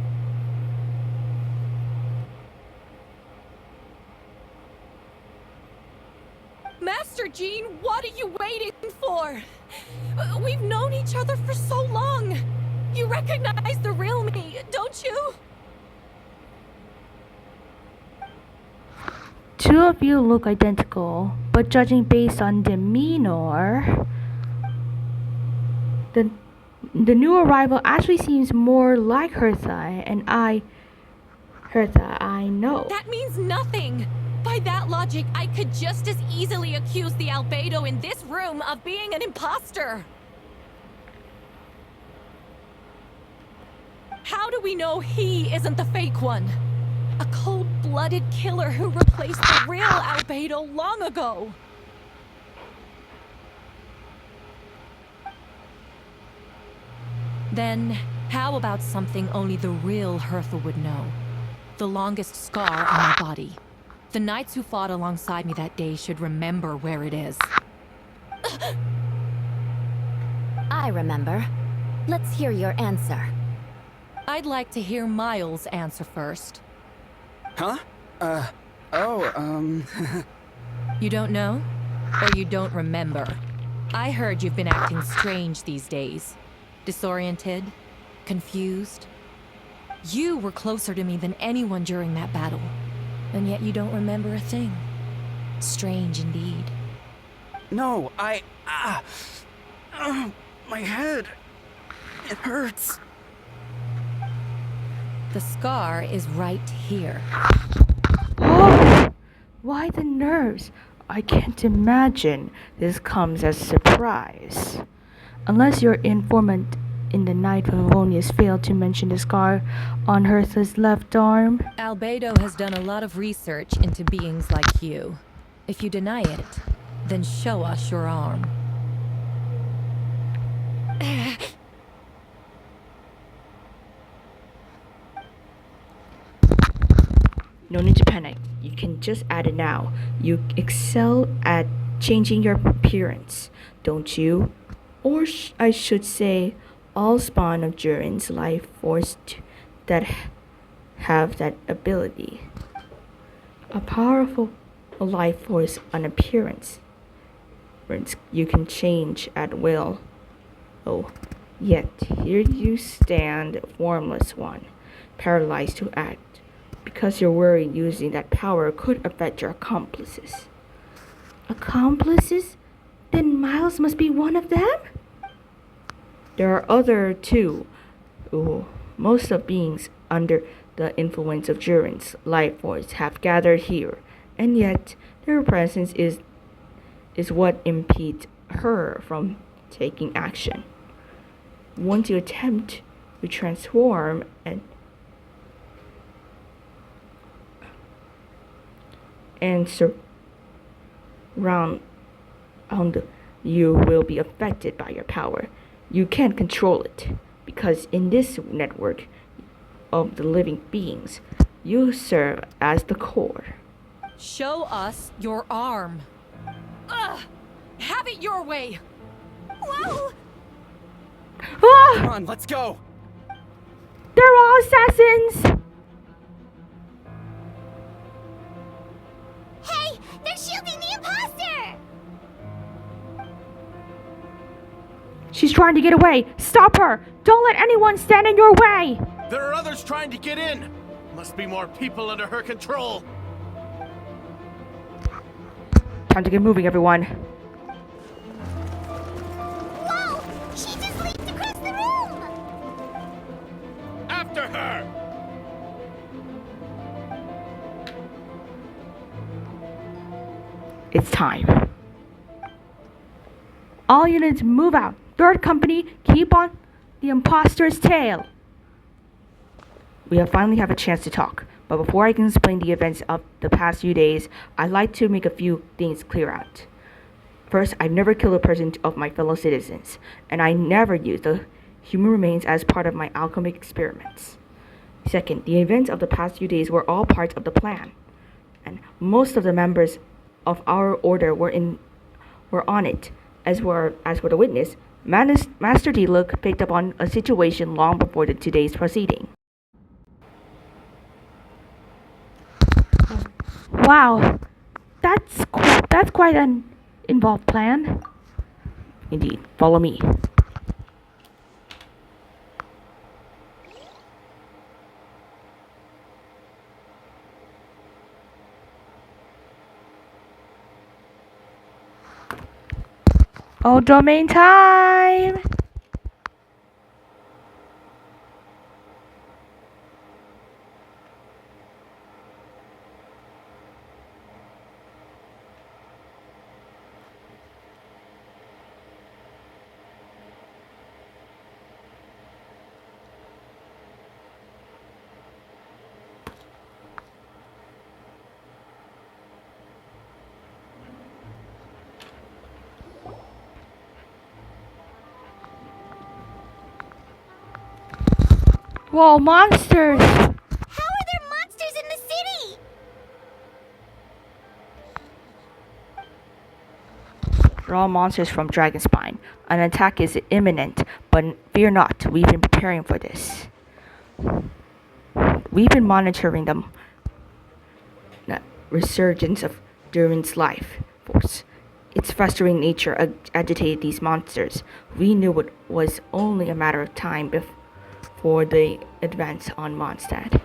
Master Jean, what are you waiting for? We've known each other for so long. You recognize the real me, don't you? Two of you look identical, but judging based on demeanor, the new arrival actually seems more like Hertha, and Hertha, I know. That means nothing. By that logic, I could just as easily accuse the Albedo in this room of being an imposter. How do we know he isn't the fake one? A cold-blooded killer who replaced the real Albedo long ago. Then, how about something only the real Hertha would know? The longest scar on my body. The knights who fought alongside me that day should remember where it is. I remember. Let's hear your answer. I'd like to hear Miles' answer first. Huh? You don't know? Or you don't remember? I heard you've been acting strange these days. Disoriented? Confused? You were closer to me than anyone during that battle. And yet you don't remember a thing. Strange indeed. No, my head. It hurts. The scar is right here. Oh, why the nerves? I can't imagine this comes as a surprise. Unless your informant in the night of Favonius failed to mention the scar on Hertha's left arm. Albedo has done a lot of research into beings like you. If you deny it, then show us your arm. No need to panic. You can just add it now. You excel at changing your appearance, don't you? Or I should say, all spawn of Durin's life force that have that ability. A powerful life force on appearance. You can change at will. Oh, yet here you stand, formless one, paralyzed to act. Because you're worried using that power could affect your accomplices. Accomplices? Then Miles must be one of them? There are other two. Most of beings under the influence of Durin's life force have gathered here, and yet their presence is what impedes her from taking action. Once you attempt to transform and surround, you will be affected by your power. You can't control it, because in this network of the living beings, you serve as the core. Show us your arm. Ugh! Have it your way! Whoa! Ah! Come on, let's go! They're all assassins! Hey, they're shielding the imposter! She's trying to get away. Stop her! Don't let anyone stand in your way! There are others trying to get in. Must be more people under her control. Time to get moving, everyone. Whoa! She just leaped across the room! After her! It's time. All units move out. Third company, keep on the imposter's tail. We finally have a chance to talk. But before I can explain the events of the past few days, I'd like to make a few things clear out. First, I've never killed a person of my fellow citizens, and I never used the human remains as part of my alchemic experiments. Second, the events of the past few days were all part of the plan, and most of the members of our order were on it. As for the witness, Master Diluc picked up on a situation long before today's proceeding. Wow, that's quite an involved plan. Indeed, follow me. Oh, domain time! Whoa, monsters! How are there monsters in the city? They're all monsters from Dragonspine. An attack is imminent, but fear not, we've been preparing for this. We've been monitoring the resurgence of Durin's life force. Its festering nature agitated these monsters. We knew it was only a matter of time before the advance on Mondstadt.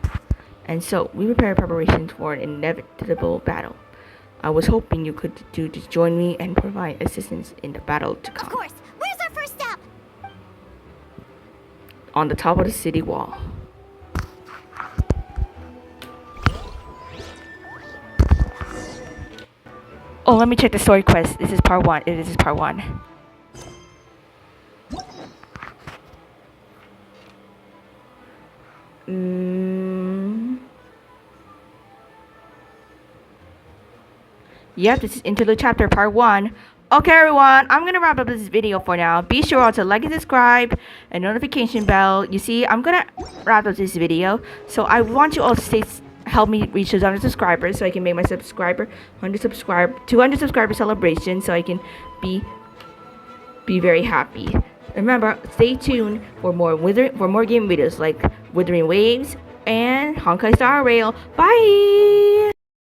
And so, we prepared preparations for an inevitable battle. I was hoping you could to join me and provide assistance in the battle to come. Of course. Where's our first stop? On the top of the city wall. Oh, let me check the story quest. This is part 1. This is part 1. Yep, this is Interlude Chapter Part 1. Okay, everyone, I'm gonna wrap up this video for now. Be sure to like and subscribe and notification bell. You see, I'm gonna wrap up this video. So I want you all to help me reach those 100 subscribers so I can make my 200 subscriber celebration so I can be very happy. Remember, stay tuned for more game videos like Withering Waves and Honkai Star Rail. Bye!